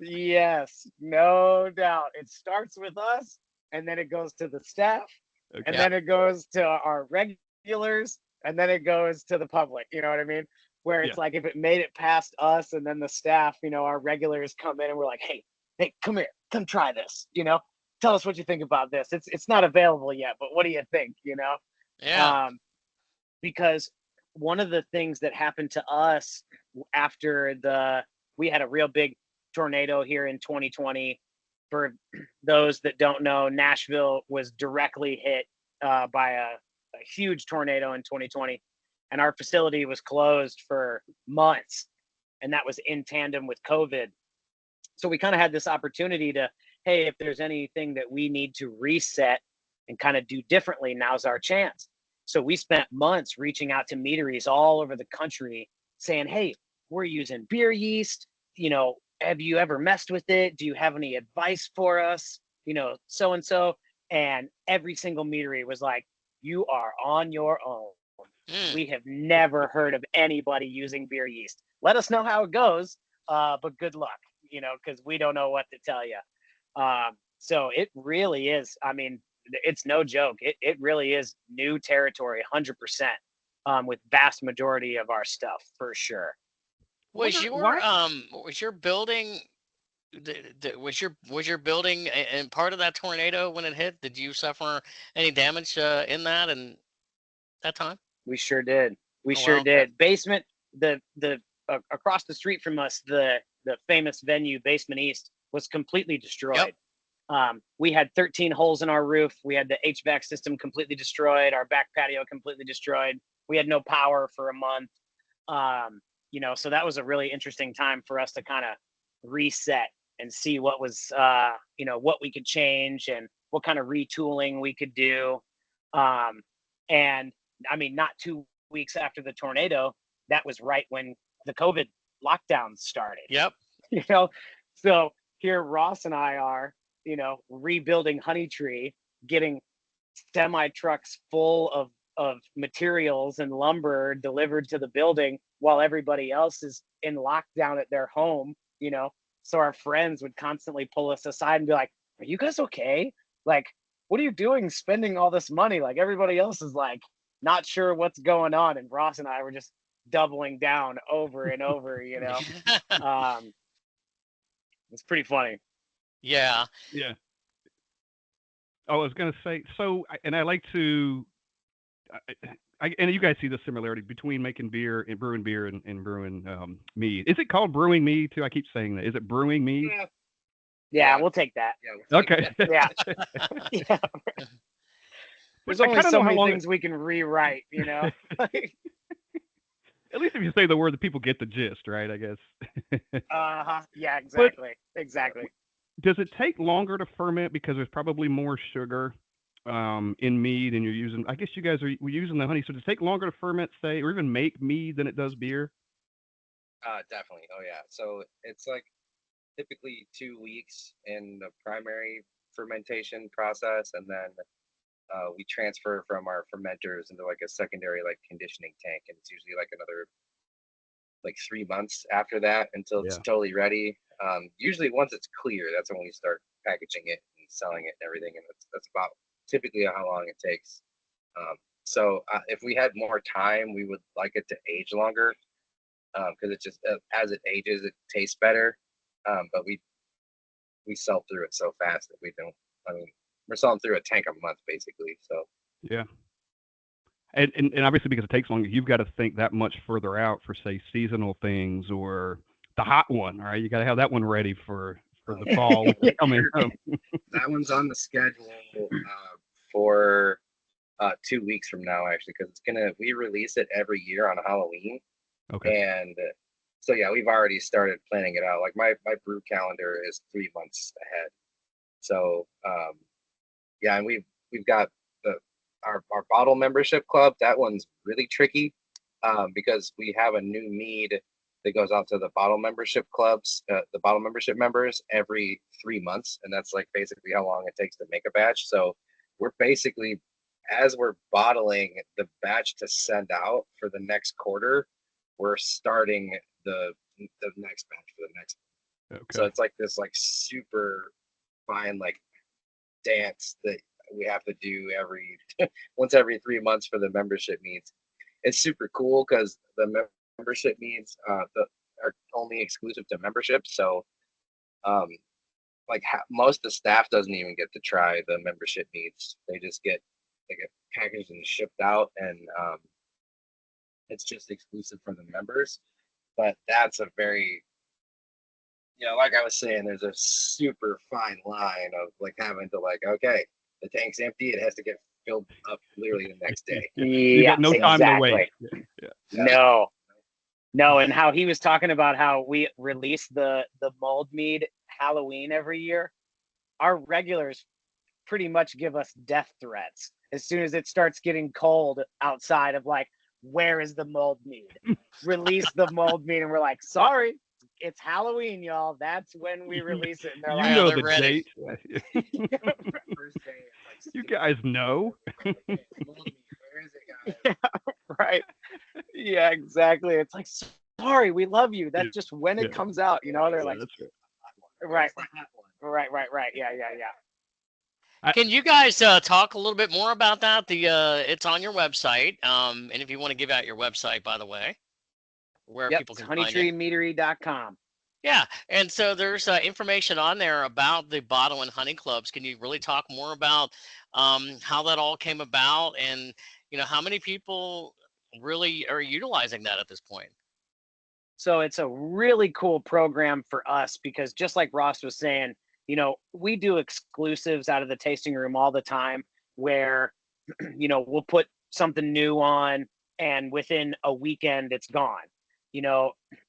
S1: Yes, no doubt. It starts with us, and then it goes to the staff, and
S5: Okay.
S1: then it goes to our regulars, and then it goes to the public. You know what I mean? Where it's
S5: Yeah.
S1: like if it made it past us and then the staff, our regulars come in and we're like, hey, come here, come try this. Tell us what you think about this. It's not available yet, but what do you think?
S3: Yeah.
S1: Because one of the things that happened to us after we had a real big tornado here in 2020. For those that don't know, Nashville was directly hit by a huge tornado in 2020, and our facility was closed for months, and that was in tandem with COVID. So we kind of had this opportunity to, hey, if there's anything that we need to reset and kind of do differently, now's our chance. So we spent months reaching out to meaderies all over the country saying, hey, we're using beer yeast. Have you ever messed with it? Do you have any advice for us? So and so. And every single meadery was like, you are on your own. We have never heard of anybody using beer yeast. Let us know how it goes, but good luck, because we don't know what to tell you. So it really is. I mean, it's no joke. It really is new territory, 100%, with vast majority of our stuff for sure.
S3: Was your building was your building and part of that tornado when it hit? Did you suffer any damage in that and that time?
S1: We sure did. We
S3: Oh,
S1: sure
S3: wow,
S1: did.
S3: okay.
S1: Basement, the across the street from us, the famous venue Basement East was completely destroyed. We had 13 holes in our roof. We had the HVAC system completely destroyed. Our back patio completely destroyed. We had no power for a month. So that was a really interesting time for us to kind of reset and see what was, what we could change and what kind of retooling we could do. And I mean, not 2 weeks after the tornado, that was right when the COVID lockdowns started.
S3: Yep.
S1: So here Ross and I are, rebuilding Honeytree, getting semi trucks full of materials and lumber delivered to the building while everybody else is in lockdown at their home. So our friends would constantly pull us aside and be like, are you guys okay? Like, what are you doing spending all this money? Like, everybody else is like not sure what's going on, and Ross and I were just doubling down over and over. It's pretty funny.
S3: Yeah.
S5: Yeah. I was gonna say so, and I like to, and you guys see the similarity between making beer and brewing beer and brewing mead. Is it called brewing mead too? I keep saying that. Is it brewing mead?
S1: Yeah, we'll take that.
S4: Yeah.
S5: Okay.
S1: Yeah. Yeah. There's only so many things we can rewrite,
S5: At least if you say the word, the people get the gist, right? I guess.
S1: Yeah, exactly. Exactly.
S5: Does it take longer to ferment because there's probably more sugar in mead, and you're using? I guess you guys were using the honey, so does it take longer to ferment, say, or even make mead than it does beer?
S4: Definitely. Oh yeah. So it's like typically 2 weeks in the primary fermentation process, and then we transfer from our fermenters into like a secondary like conditioning tank, and it's usually like another like 3 months after that until it's totally ready. Usually once it's clear, that's when we start packaging it and selling it and everything, and that's about typically how long it takes. So if we had more time, we would like it to age longer, because it just as it ages, it tastes better. But we sell through it so fast that we don't. I mean, we're selling through a tank a month basically. So
S5: Yeah. And obviously because it takes longer, you've got to think that much further out for, say, seasonal things or the hot one. All right, you got to have that one ready for the fall coming.
S4: That one's on the schedule for 2 weeks from now, actually, because we release it every year on Halloween.
S5: Okay.
S4: And so yeah, we've already started planning it out. Like my brew calendar is 3 months ahead. So yeah, and we've got our bottle membership club. That one's really tricky because we have a new mead that goes out to the bottle membership clubs, the bottle membership members every 3 months, and that's like basically how long it takes to make a batch. So we're basically, as we're bottling the batch to send out for the next quarter, we're starting the next batch for the next.
S5: Okay.
S4: So it's like this like super fine like dance that we have to do once every 3 months for the membership meads. It's super cool because the membership meads are only exclusive to membership. So most of the staff doesn't even get to try the membership meads. They get packaged and shipped out, and it's just exclusive for the members. But that's a very, like I was saying, there's a super fine line of like having to like, okay, the tank's empty, it has to get filled up literally the next day.
S5: You got no time to wait.
S1: Yeah. No, and how he was talking about how we release the mulled mead Halloween every year. Our regulars pretty much give us death threats as soon as it starts getting cold outside of like, where is the mulled mead? Release the mulled mead. And we're like, sorry, it's Halloween, y'all. That's when we release it. And they're
S5: You
S1: like,
S3: Yeah,
S5: know
S3: they're
S5: the
S3: ready.
S5: date.
S4: First day, it's like,
S5: You guys know.
S4: Where is it, guys?
S1: yeah, right. Yeah, exactly. It's like, sorry, we love you. That's just when
S5: Yeah.
S1: it comes out. You know, they're
S5: Yeah,
S1: like,
S5: that's right.
S1: right,
S4: Where's the hot one?
S1: right. Yeah.
S3: Can you guys talk a little bit more about that? It's on your website. And if you want to give out your website, by the way, where
S1: Yep,
S3: people
S1: it's
S3: can find you.
S1: honeytreemeadery.com.
S3: Yeah, and so there's information on there about the bottle and honey clubs. Can you really talk more about how that all came about, and how many people really are utilizing that at this point?
S1: So it's a really cool program for us because just like Ross was saying, we do exclusives out of the tasting room all the time where, we'll put something new on and within a weekend it's gone,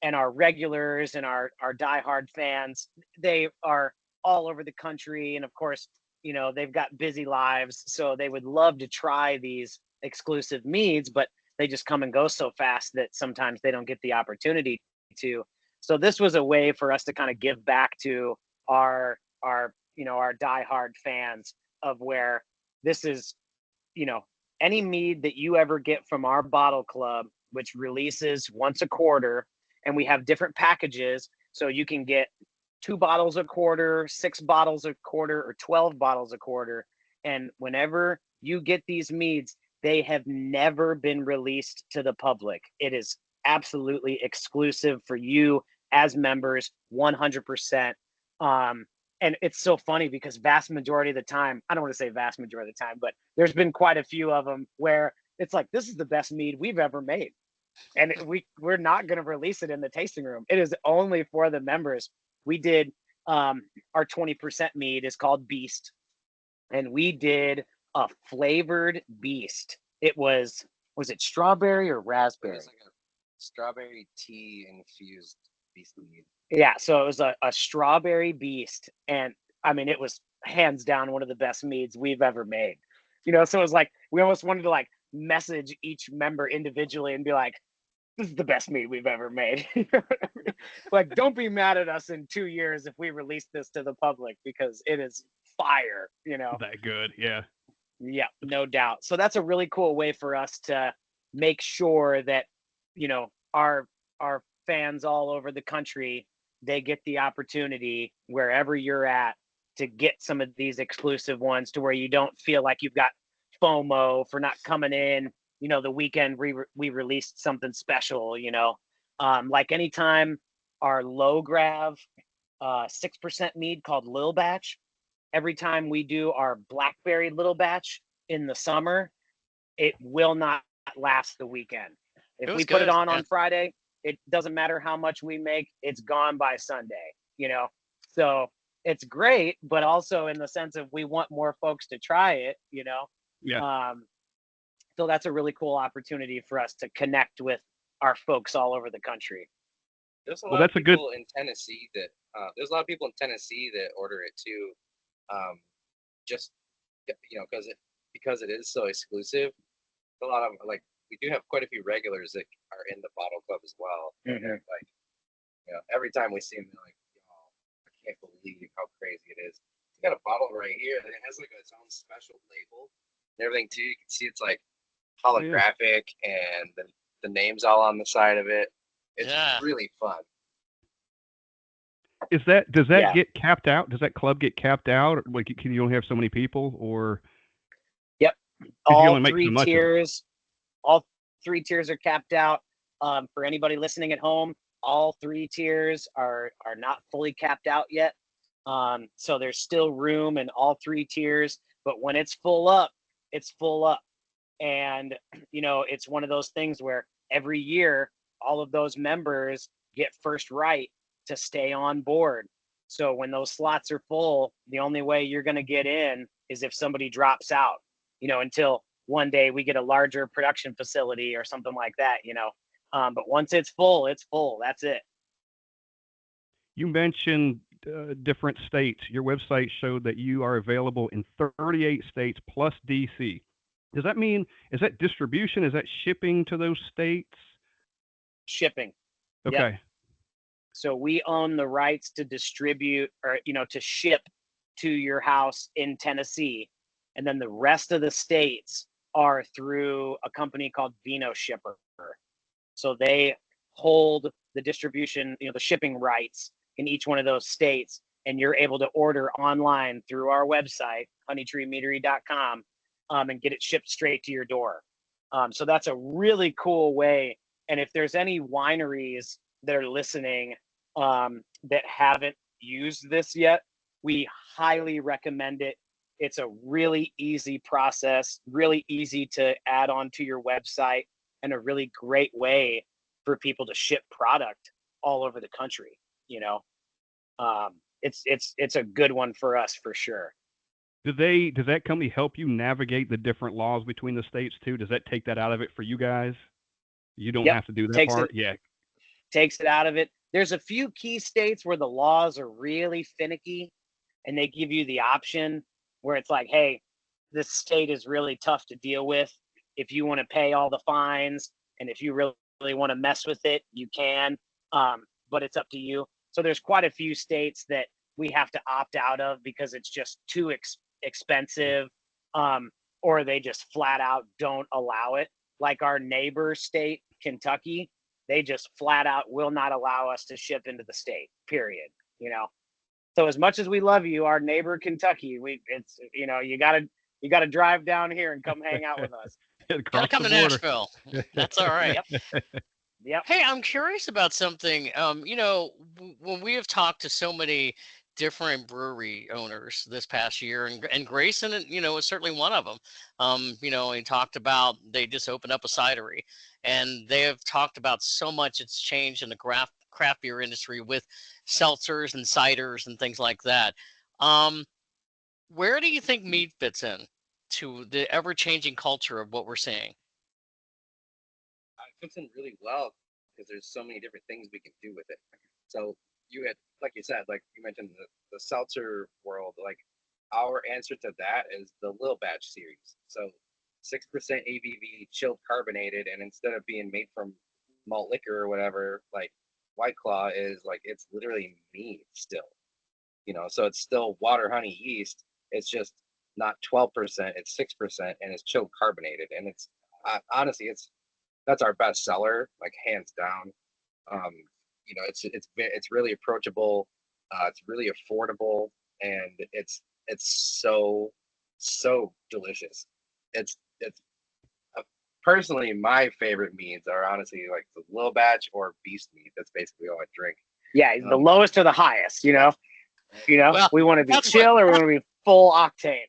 S1: and our regulars and our diehard fans, they are all over the country. And of course, they've got busy lives. So they would love to try these exclusive meads, but they just come and go so fast that sometimes they don't get the opportunity to. So this was a way for us to kind of give back to our diehard fans of where this is, any mead that you ever get from our bottle club, which releases once a quarter, and we have different packages. So you can get 2 bottles a quarter, 6 bottles a quarter, or 12 bottles a quarter. And whenever you get these meads, they have never been released to the public. It is absolutely exclusive for you as members, 100%. And it's so funny because vast majority of the time, I don't want to say vast majority of the time, but there's been quite a few of them where it's like, this is the best mead we've ever made. And we're not going to release it in the tasting room. It is only for the members. We did our 20% mead is called Beast, and we did a flavored Beast. It was it strawberry or
S4: It
S1: raspberry?
S4: was like a strawberry tea infused beast mead.
S1: Yeah, so it was a strawberry Beast, and I mean, it was hands down one of the best meads we've ever made. So it was like we almost wanted to like message each member individually and be like, this is the best mead we've ever made. Like, don't be mad at us in 2 years if we release this to the public because it is fire.
S5: That good. Yeah.
S1: Yeah, no doubt. So that's a really cool way for us to make sure that, our fans all over the country, they get the opportunity wherever you're at to get some of these exclusive ones to where you don't feel like you've got FOMO for not coming in, the weekend we released something special, like anytime our low grav 6% mead called Lil Batch, every time we do our blackberry little batch in the summer, it will not last the weekend.
S3: It
S1: If
S3: was
S1: we put it
S3: good.
S1: on
S3: Yeah.
S1: Friday, it doesn't matter how much we make, it's gone by Sunday, So it's great, but also in the sense of we want more folks to try it,
S5: Yeah.
S1: So that's a really cool opportunity for us to connect with our folks all over the country.
S4: There's a
S5: Well,
S4: lot
S5: that's
S4: of
S5: a good.
S4: people in Tennessee that order it too, just because it is so exclusive. A lot of like we do have quite a few regulars that are in the bottle club as well. And they're like, every time we see them, they're like, "Y'all, I can't believe how crazy it is." It's got a bottle right here that has like its own special label and everything too. You can see it's like holographic and the name's all on the side of it. It's
S3: Yeah.
S4: really fun.
S5: Does that
S1: Yeah.
S5: get capped out? Does that club get capped out? Like, can you only have so many people, or
S1: Yep.
S5: 'cause you
S1: All
S5: only make so
S1: 3
S5: much of it?
S1: tiers, all 3 tiers are capped out. For anybody listening at home, all 3 tiers are not fully capped out yet. So there's still room in all 3 tiers, but when it's full up, it's full up. And it's one of those things where every year all of those members get first right to stay on board. So when those slots are full, the only way you're going to get in is if somebody drops out, until one day we get a larger production facility or something like that, but once it's full, it's full. That's it.
S5: You mentioned different states. Your website showed that you are available in 38 states plus DC. Does that mean, is that distribution? Is that shipping to those states?
S1: Shipping. Yep.
S5: Okay.
S1: So we own the rights to distribute, or to ship to your house in Tennessee, and then the rest of the states are through a company called Vino Shipper. So they hold the distribution, the shipping rights in each one of those states, and you're able to order online through our website, honeytreemeadery.com, and get it shipped straight to your door. So that's a really cool way. And if there's any wineries that are listening that haven't used this yet, we highly recommend it. It's a really easy process, really easy to add on to your website, and a really great way for people to ship product all over the country. It's a good one for us for sure.
S5: Does that company help you navigate the different laws between the states too? Does that take that out of it for you guys? You don't have to do that part? Yeah.
S1: Takes it out of it. There's a few key states where the laws are really finicky, and they give you the option where it's like, hey, this state is really tough to deal with. If you want to pay all the fines, and if you really want to mess with it, you can, but it's up to you. So there's quite a few states that we have to opt out of because it's just too expensive, or they just flat out don't allow it. Like our neighbor state, Kentucky, they just flat out will not allow us to ship into the state, period. So as much as we love you, our neighbor Kentucky, you gotta drive down here and come hang out with us.
S3: Gotta come to Nashville. That's all right.
S1: Yep.
S3: Hey, I'm curious about something. When we have talked to so many different brewery owners this past year, and Grayson, is certainly one of them. He talked about they just opened up a cidery, and they have talked about so much it's changed in the craft beer industry with seltzers and ciders and things like that. Where do you think mead fits in to the ever-changing culture of what we're seeing?
S4: It fits in really well because there's so many different things we can do with it. So you had, like you said, like you mentioned the seltzer world, like our answer to that is the Lil Batch series. So 6% ABV, chilled carbonated, and instead of being made from malt liquor or whatever, like White Claw is, like it's literally mead still. So it's still water, honey, yeast. It's just not 12%, it's 6%, and it's chilled carbonated. And it's honestly, that's our best seller, like hands down. It's really approachable. It's really affordable, and it's so delicious. It's personally my favorite meads are honestly like the Lil Batch or Beast Mead. That's basically all I drink.
S1: Yeah, the lowest or the highest.
S3: Well,
S1: we want to be chill or we want to be full octane.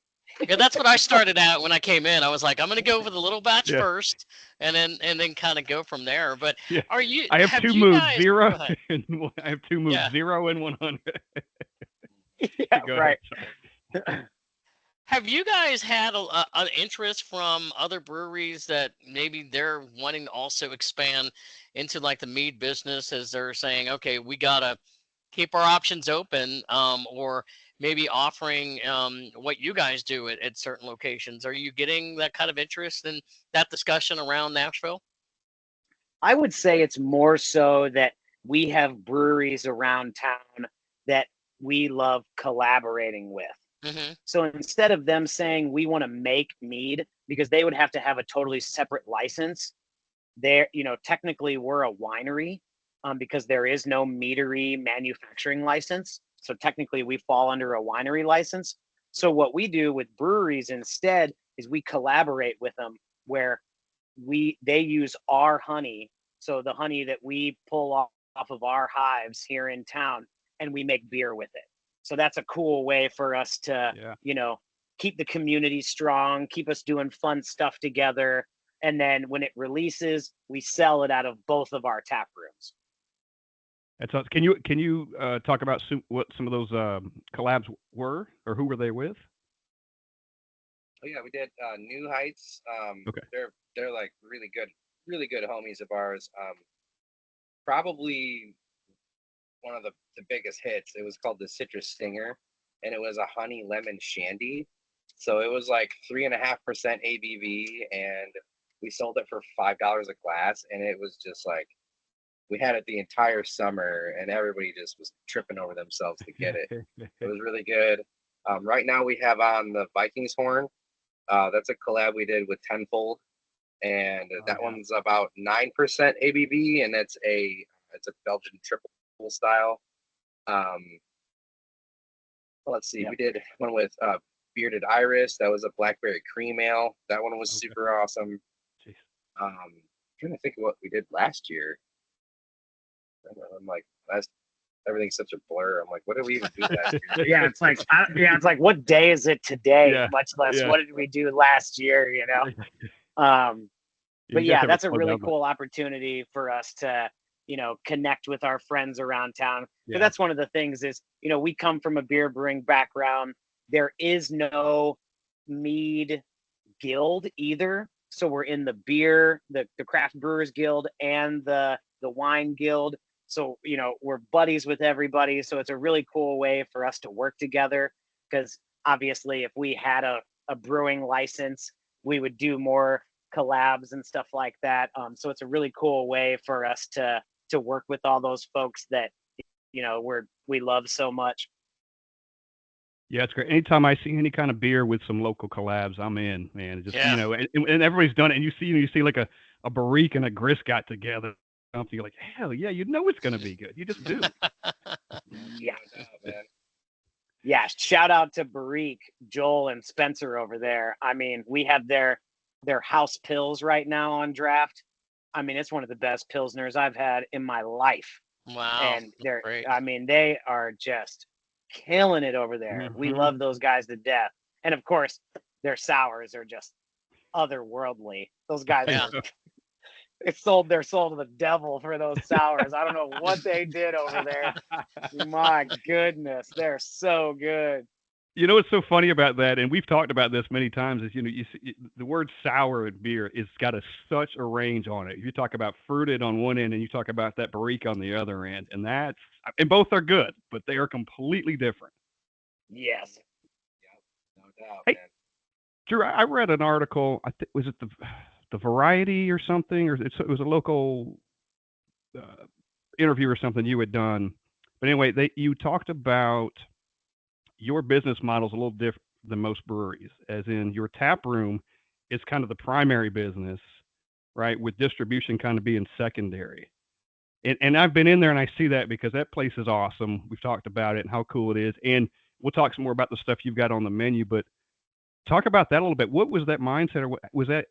S3: Yeah, that's what I started out when I came in. I was like, I'm gonna go for the little batch first, and then kind of go from there. But
S5: Yeah.
S3: are you?
S5: I have two moods,
S3: guys,
S5: 0 and I have two moods, 0 and 100.
S1: Yeah, right.
S3: Have you guys had an interest from other breweries that maybe they're wanting to also expand into like the mead business, as they're saying, okay, we gotta keep our options open, or maybe offering what you guys do at certain locations? Are you getting that kind of interest in that discussion around Nashville?
S1: I would say it's more so that we have breweries around town that we love collaborating with.
S3: Mm-hmm.
S1: So instead of them saying we want to make mead, because they would have to have a totally separate license, technically we're a winery, because there is no meadery manufacturing license. So technically we fall under a winery license. So what we do with breweries instead is we collaborate with them where they use our honey. So the honey that we pull off of our hives here in town, and we make beer with it. So that's a cool way for us to, keep the community strong, keep us doing fun stuff together. And then when it releases, we sell it out of both of our tap rooms.
S5: That's awesome. Can you talk about what some of those collabs were, or who were they with?
S4: Oh yeah, we did New Heights.
S5: Okay.
S4: They're like really good homies of ours. Probably one of the biggest hits. It was called the Citrus Stinger, and it was a honey lemon shandy. So it was like 3.5% ABV, and we sold it for $5 a glass, and it was just like we had it the entire summer, and everybody just was tripping over themselves to get it. It was really good. Right now we have on the Vikings horn. That's a collab we did with Tenfold, and that one's about 9% ABV, and it's a Belgian triple style. Let's see, we did one with Bearded Iris. That was a blackberry cream ale. That one was super awesome. Trying to think of what we did last year. I'm like, everything's such a blur. I'm like, what did we even do last year?
S1: Yeah, it's like what day is it today?
S5: Yeah,
S1: Much less
S5: yeah.
S1: what did we do last year? You know. But
S5: You guys
S1: yeah,
S5: have
S1: that's a
S5: fun
S1: really
S5: down there.
S1: cool opportunity for us to, connect with our friends around town.
S5: Yeah.
S1: But that's one of the things is, we come from a beer brewing background. There is no mead guild either. So we're in the beer, the craft brewers guild and the wine guild. So, we're buddies with everybody. So it's a really cool way for us to work together, because obviously if we had a brewing license, we would do more collabs and stuff like that. So it's a really cool way for us to work with all those folks that, we love so much.
S5: Yeah, it's great. Anytime I see any kind of beer with some local collabs, I'm in, man. Just
S3: Yeah.
S5: and everybody's done it, and you see like a Barrique and a Grist got together. You're like, hell yeah, it's gonna be good. You just do.
S1: Yeah.
S4: No doubt, man.
S1: Yeah, shout out to Barrique, Joel, and Spencer over there. I mean, we have their house pills right now on draft. I mean, it's one of the best pilsners I've had in my life.
S3: Wow.
S1: And
S3: Great.
S1: they are just killing it over there. We
S5: Mhm.
S1: love those guys to death. And of course, their sours are just otherworldly. Those guys
S3: Yeah.
S1: they sold their soul to the devil for those sours. I don't know what they did over there. My goodness, they're so good.
S5: What's so funny about that, and we've talked about this many times, is you see, the word sour in beer is got such a range on it. You talk about fruited on one end, and you talk about that Barrique on the other end, and both are good, but they are completely different.
S1: Yes.
S4: No doubt,
S5: Hey,
S4: man.
S5: Drew, I read an article. Was it the Variety or something, or it was a local interview or something you had done. But anyway, you talked about your business model is a little different than most breweries, as in your tap room is kind of the primary business, right? With distribution kind of being secondary. And I've been in there and I see that because that place is awesome. We've talked about it and how cool it is. And we'll talk some more about the stuff you've got on the menu, but talk about that a little bit. What was that mindset, or was that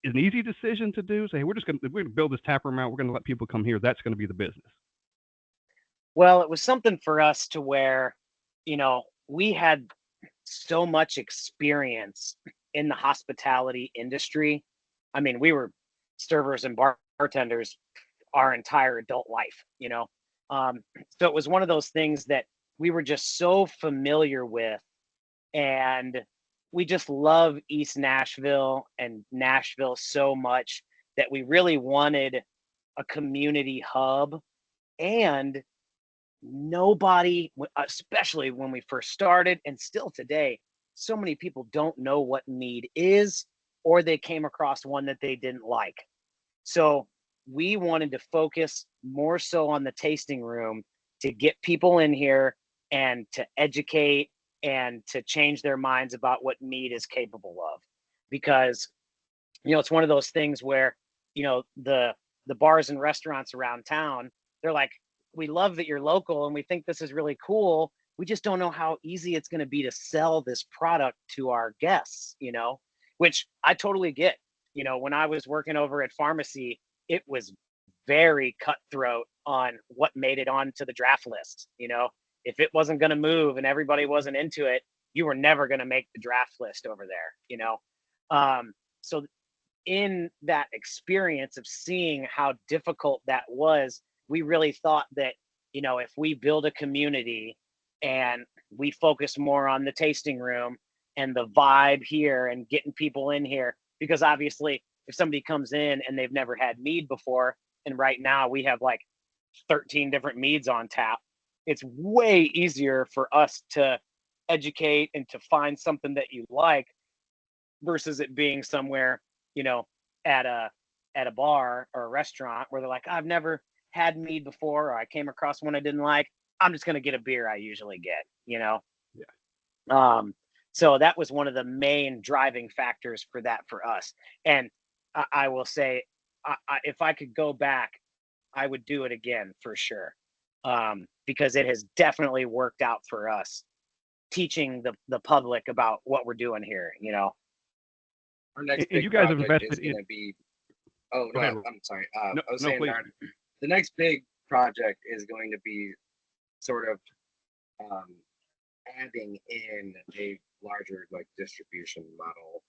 S5: an easy decision to do? Say, hey, we're going to build this tap room out. We're going to let people come here. That's going to be the business.
S1: Well, it was something for us to where, we had so much experience in the hospitality industry. I mean, we were servers and bartenders our entire adult life, So it was one of those things that we were just so familiar with, and we just love East Nashville and Nashville so much that we really wanted a community hub. And nobody, especially when we first started and still today, so many people don't know what mead is, or they came across one that they didn't like. So we wanted to focus more so on the tasting room to get people in here and to educate and to change their minds about what mead is capable of. Because, it's one of those things where, the bars and restaurants around town, they're like, we love that you're local and we think this is really cool. We just don't know how easy it's going to be to sell this product to our guests, which I totally get. When I was working over at pharmacy, it was very cutthroat on what made it onto the draft list. If it wasn't going to move and everybody wasn't into it, you were never going to make the draft list over there, so in that experience of seeing how difficult that was, we really thought that, if we build a community and we focus more on the tasting room and the vibe here and getting people in here, because obviously if somebody comes in and they've never had mead before, and right now we have like 13 different meads on tap, it's way easier for us to educate and to find something that you like versus it being somewhere, you know, at a bar or a restaurant where they're like, I've never had mead before, or I came across one I didn't like. I'm just gonna get a beer I usually get, you know.
S5: Yeah.
S1: So that was one of the main driving factors for that for us. And I will say, if I could go back, I would do it again for sure, because it has definitely worked out for us, teaching the public about what we're doing here. You know,
S4: Our next
S5: And you
S4: big
S5: guys have
S4: project is
S5: invested in.
S4: going to be. Oh
S5: Go
S4: no,
S5: ahead.
S4: I'm sorry.
S5: No,
S4: I was
S5: no,
S4: saying
S5: please.
S4: that the next big project is going to be sort of um, adding in a larger like distribution model.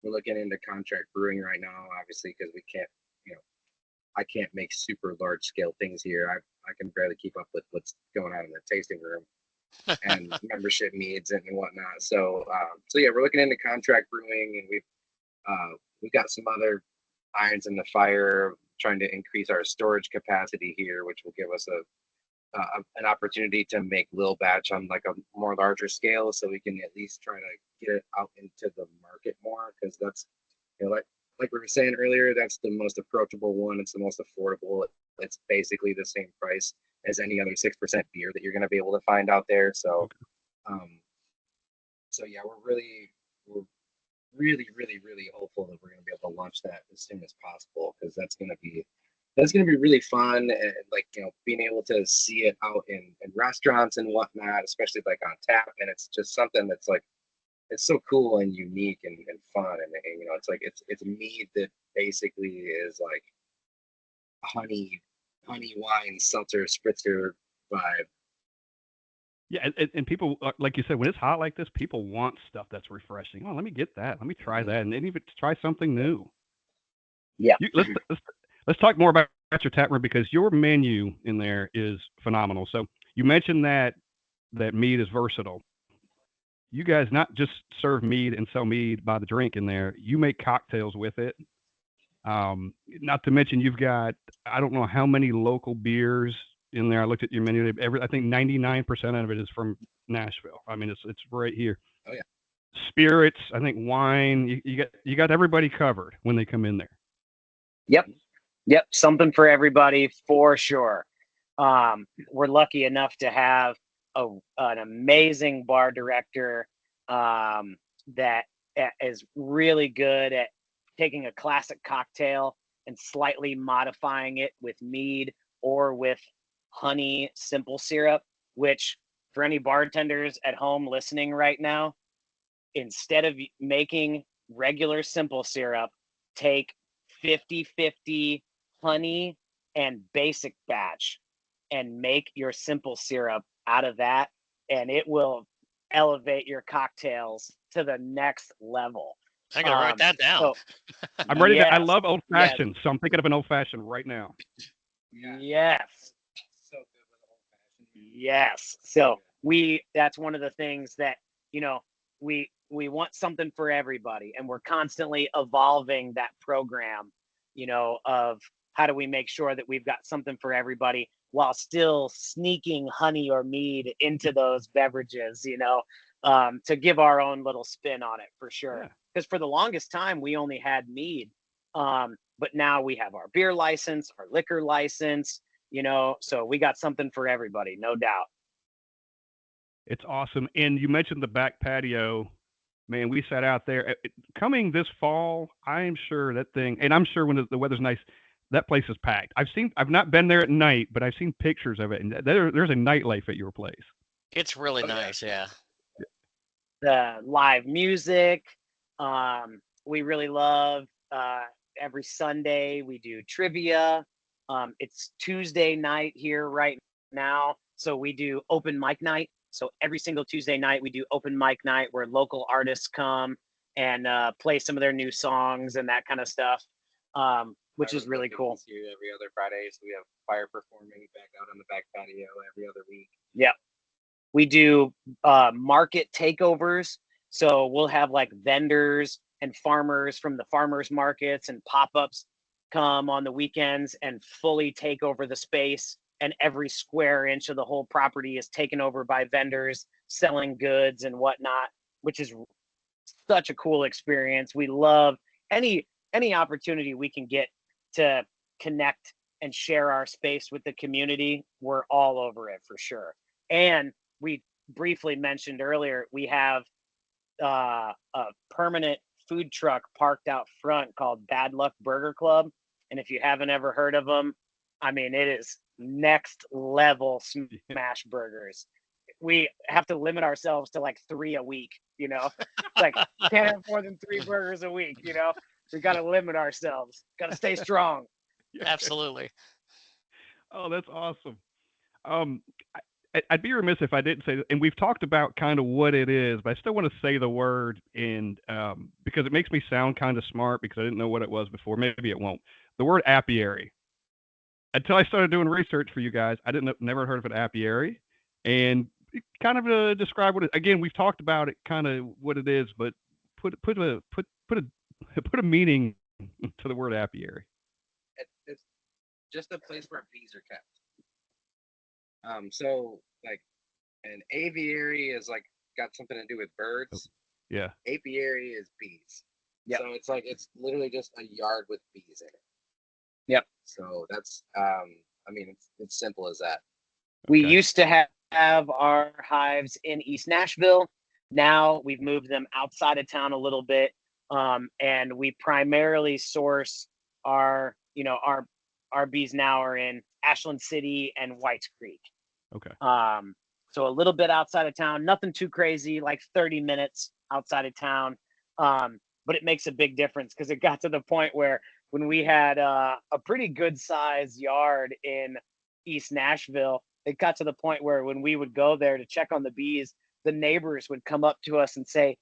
S4: We're looking into contract brewing right now, obviously, because we can't, you know, I can't make super large scale things here. I can barely keep up with what's going on in the tasting room and membership needs and whatnot. So so yeah, we're looking into contract brewing, and we've got some other irons in the fire, trying to increase our storage capacity here, which will give us an opportunity to make little batch on like a more larger scale, so we can at least try to get it out into the market more, because that's, you know, like we were saying earlier, that's the most approachable one. It's the most affordable. It's basically the same price as any other 6% beer that you're going to be able to find out there. So so yeah, we're really hopeful that we're going to be able to launch that as soon as possible, because that's going to be really fun, and like, you know, being able to see it out in restaurants and whatnot, especially like on tap. And it's just something that's like, it's so cool and unique and fun, and you know, it's like it's a mead that basically is like honey wine seltzer spritzer vibe.
S5: Yeah, and people, like you said, when it's hot like this, people want stuff that's refreshing. Oh, let me get that. Let me try that, and then even try something new.
S1: Yeah.
S5: Let's talk more about your tap room, because your menu in there is phenomenal. So you mentioned that mead is versatile. You guys not just serve mead and sell mead by the drink in there. You make cocktails with it. Not to mention you've got, I don't know how many local beers in there. I looked at your menu. I think 99% of it is from Nashville. I mean, it's right here.
S4: Oh yeah.
S5: Spirits, I think wine. You got everybody covered when they come in there.
S1: Yep, something for everybody for sure. We're lucky enough to have an amazing bar director that is really good at taking a classic cocktail and slightly modifying it with mead or with honey simple syrup, which for any bartenders at home listening right now, instead of making regular simple syrup, take 50-50 honey and basic batch and make your simple syrup out of that, and it will elevate your cocktails to the next level.
S3: I gotta write that down.
S1: So,
S5: I'm ready to. I
S1: yes,
S5: love old fashioned, so I'm thinking of an old fashioned right now.
S1: yes,
S4: So good with old fashioned.
S1: yes. So that's one of the things that, you know, we want something for everybody, and we're constantly evolving that program, you know, of how do we make sure that we've got something for everybody while still sneaking honey or mead into those beverages, you know, to give our own little spin on it for sure. Because for the longest time we only had mead, but now we have our beer license, our liquor license, you know, so we got something for everybody, no doubt.
S5: It's awesome. And you mentioned the back patio. Man, we sat out there. Coming this fall, I am sure that thing, and I'm sure when the weather's nice, that place is packed. I've not been there at night, but I've seen pictures of it, and there's a nightlife at your place.
S3: It's really nice, yeah.
S1: The live music, we really love. Every Sunday we do trivia. It's Tuesday night here right now, so we do open mic night. So every single Tuesday night we do open mic night where local artists come and play some of their new songs and that kind of stuff, which is really cool.
S4: Here every other Friday, so we have fire performing back out on the back patio every other week.
S1: Yeah, we do market takeovers. So we'll have like vendors and farmers from the farmers markets and pop-ups come on the weekends and fully take over the space, and every square inch of the whole property is taken over by vendors selling goods and whatnot, which is such a cool experience. We love any opportunity we can get to connect and share our space with the community. We're all over it for sure. And we briefly mentioned earlier, we have a permanent food truck parked out front called Bad Luck Burger Club. And if you haven't ever heard of them, I mean, it is next level smash burgers. We have to limit ourselves to like 3 a week, you know. It's like can't have more than 3 burgers a week, you know. We got to limit ourselves. Got to stay strong.
S3: Absolutely.
S5: Oh, that's awesome. I'd be remiss if I didn't say, and we've talked about kind of what it is, but I still want to say the word, and because it makes me sound kind of smart because I didn't know what it was before. Maybe it won't. The word apiary. Until I started doing research for you guys, I never heard of an apiary, and kind of describe what it. Again, we've talked about it, kind of what it is, but put a meaning to the word apiary.
S4: It's just a place where bees are kept. So like an aviary is like got something to do with birds.
S5: Yeah.
S4: Apiary is bees.
S1: Yep.
S4: So it's like it's literally just a yard with bees in it.
S1: Yep.
S4: So that's I mean it's simple as that.
S1: We
S5: Okay.
S1: used to have our hives in East Nashville. Now we've moved them outside of town a little bit, and we primarily source our bees now are in Ashland City and Whites Creek.
S5: Okay.
S1: So a little bit outside of town, nothing too crazy, like 30 minutes outside of town. But it makes a big difference because it got to the point where when we had a pretty good size yard in East Nashville, it got to the point where when we would go there to check on the bees, the neighbors would come up to us and say,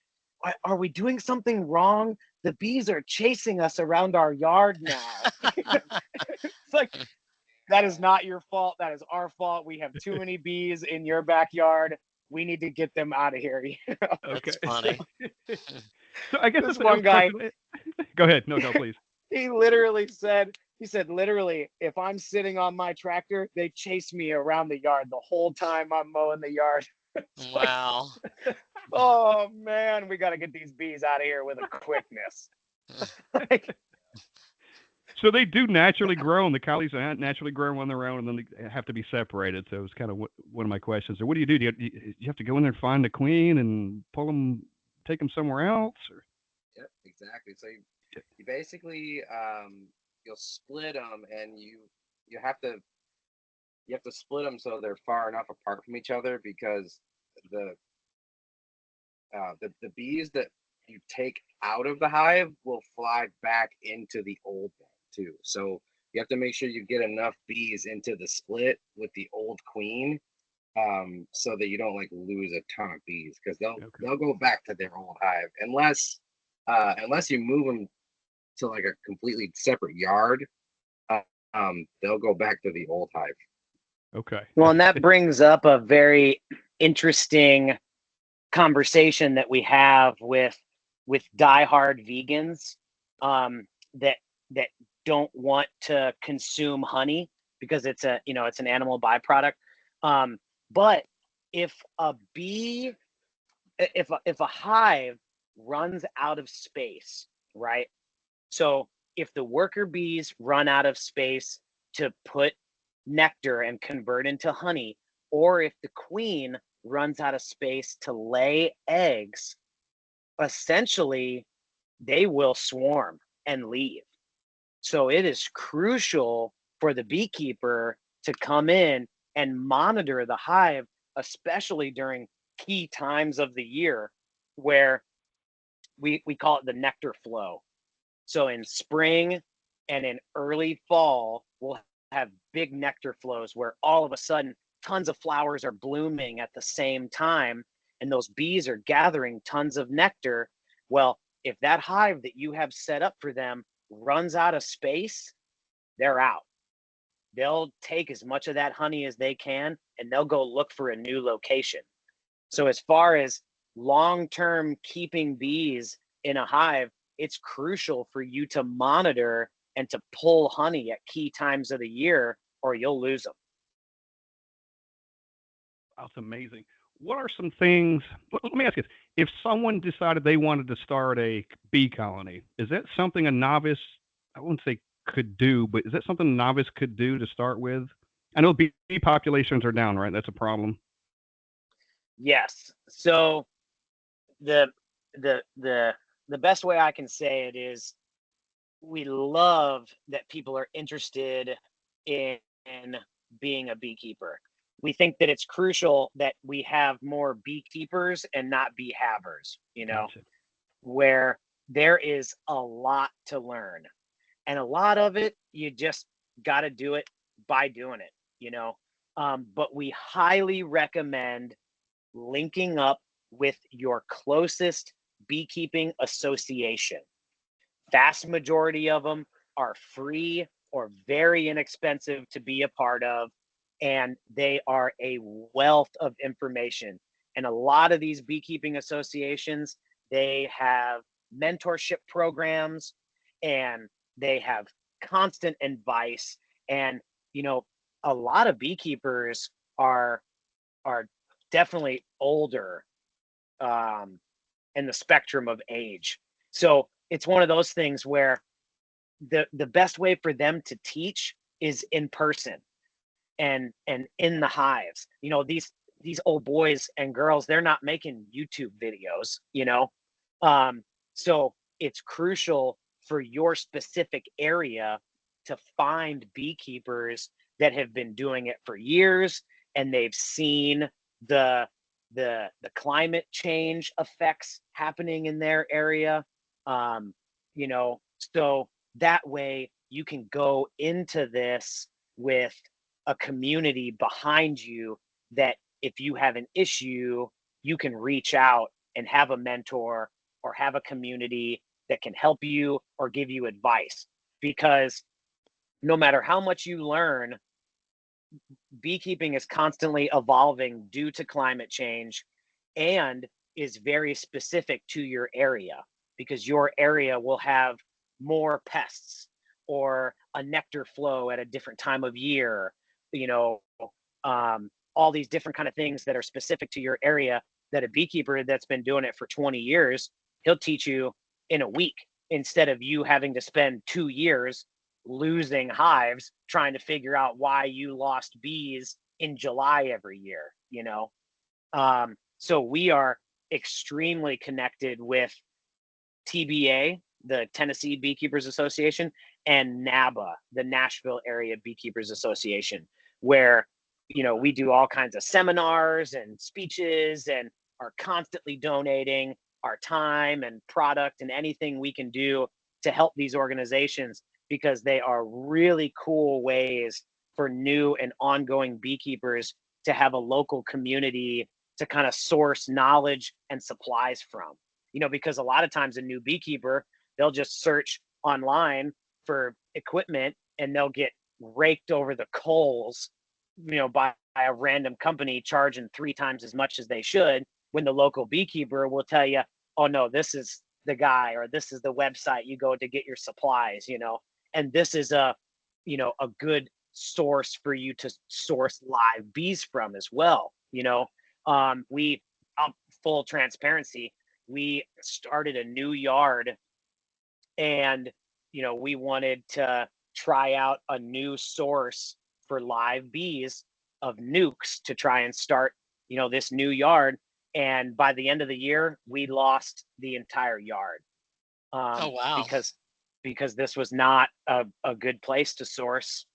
S1: "Are we doing something wrong? The bees are chasing us around our yard now." It's like, that is not your fault. That is our fault. We have too many bees in your backyard. We need to get them out of here.
S3: That's funny.
S5: So I guess
S1: This
S5: that's
S1: one guy.
S5: Go ahead. No, please.
S1: He literally said, literally, if I'm sitting on my tractor, they chase me around the yard the whole time I'm mowing the yard.
S3: Wow.
S1: Oh man, we got to get these bees out of here with a quickness.
S5: So they do naturally grow, and the collies naturally grow on their own, and then they have to be separated. So it's kind of one of my questions. So what do you do? Do you have to go in there and find the queen and pull them, take them somewhere else? Or?
S4: Yep, exactly. So you basically you'll split them, and you have to split them so they're far enough apart from each other, because the bees that you take out of the hive will fly back into the old one too. So you have to make sure you get enough bees into the split with the old queen, so that you don't like lose a ton of bees, because they'll go back to their old hive unless you move them to like a completely separate yard. They'll go back to the old hive.
S5: Okay.
S1: Well, and that brings up a very interesting conversation that we have with diehard vegans, that don't want to consume honey because it's an animal byproduct. But if a hive runs out of space, right? So if the worker bees run out of space to put nectar and convert into honey, or if the queen runs out of space to lay eggs, essentially they will swarm and leave. So it is crucial for the beekeeper to come in and monitor the hive, especially during key times of the year where we call it the nectar flow. So in spring and in early fall, we'll have big nectar flows where all of a sudden tons of flowers are blooming at the same time, and those bees are gathering tons of nectar. Well, if that hive that you have set up for them runs out of space, they're out. They'll take as much of that honey as they can, and they'll go look for a new location. So as far as long-term keeping bees in a hive, it's crucial for you to monitor and to pull honey at key times of the year, or you'll lose them.
S5: That's amazing. what are some things? Let me ask you this. If someone decided they wanted to start a bee colony, is that something a novice, I wouldn't say could do, but is that something a novice could do to start with? I know bee populations are down, right? That's a problem.
S1: Yes. So the the best way I can say it is we love that people are interested in being a beekeeper. We think that it's crucial that we have more beekeepers and not bee havers,
S5: Gotcha.
S1: where there is a lot to learn. And a lot of it, you just got to do it by doing it. But we highly recommend linking up with your closest beekeeping association. Vast majority of them are free or very inexpensive to be a part of, and they are a wealth of information. And a lot of these beekeeping associations, they have mentorship programs, and they have constant advice. And a lot of beekeepers are definitely older, in the spectrum of age. So it's one of those things where the best way for them to teach is in person and in the hives. These old boys and girls, they're not making YouTube videos. So it's crucial for your specific area to find beekeepers that have been doing it for years, and they've seen the climate change effects happening in their area. So that way you can go into this with a community behind you, that if you have an issue, you can reach out and have a mentor or have a community that can help you or give you advice. Because no matter how much you learn, beekeeping is constantly evolving due to climate change, and is very specific to your area, because your area will have more pests or a nectar flow at a different time of year, you know all these different kind of things that are specific to your area, that a beekeeper that's been doing it for 20 years, he'll teach you in a week, instead of you having to spend 2 years losing hives trying to figure out why you lost bees in July every year. So we are extremely connected with TBA, the Tennessee Beekeepers Association, and NABA, the Nashville Area Beekeepers Association, where we do all kinds of seminars and speeches, and are constantly donating our time and product and anything we can do to help these organizations, because they are really cool ways for new and ongoing beekeepers to have a local community to kind of source knowledge and supplies from. Because a lot of times a new beekeeper, they'll just search online for equipment, and they'll get raked over the coals, by a random company charging 3 times as much as they should, when the local beekeeper will tell you, oh no, this is the guy, or this is the website you go to get your supplies, and this is a good source for you to source live bees from as well. We, full transparency, we started a new yard, and we wanted to try out a new source for live bees of nukes to try and start this new yard. And by the end of the year, we lost the entire yard,
S3: Oh wow.
S1: because this was not a good place to source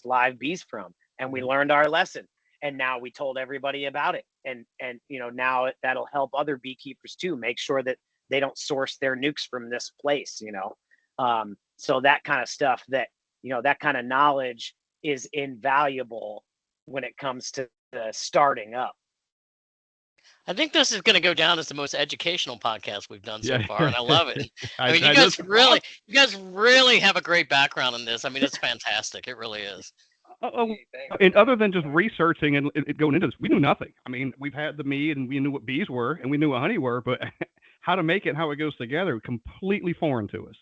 S1: live bees from. And we learned our lesson, and now we told everybody about it, and now that'll help other beekeepers too, make sure that they don't source their nukes from this place. So that kind of stuff, that kind of knowledge is invaluable when it comes to the starting up.
S3: I think this is going to go down as the most educational podcast we've done so
S5: Yeah.
S3: far, and I love it. I mean,
S5: I
S3: you
S5: know
S3: guys really have a great background in this. I mean, it's fantastic. It really is.
S5: And other than just researching and going into this, we knew nothing. I mean, we've had the mead, and we knew what bees were, and we knew what honey were, but how to make it, how it goes together, completely foreign to us.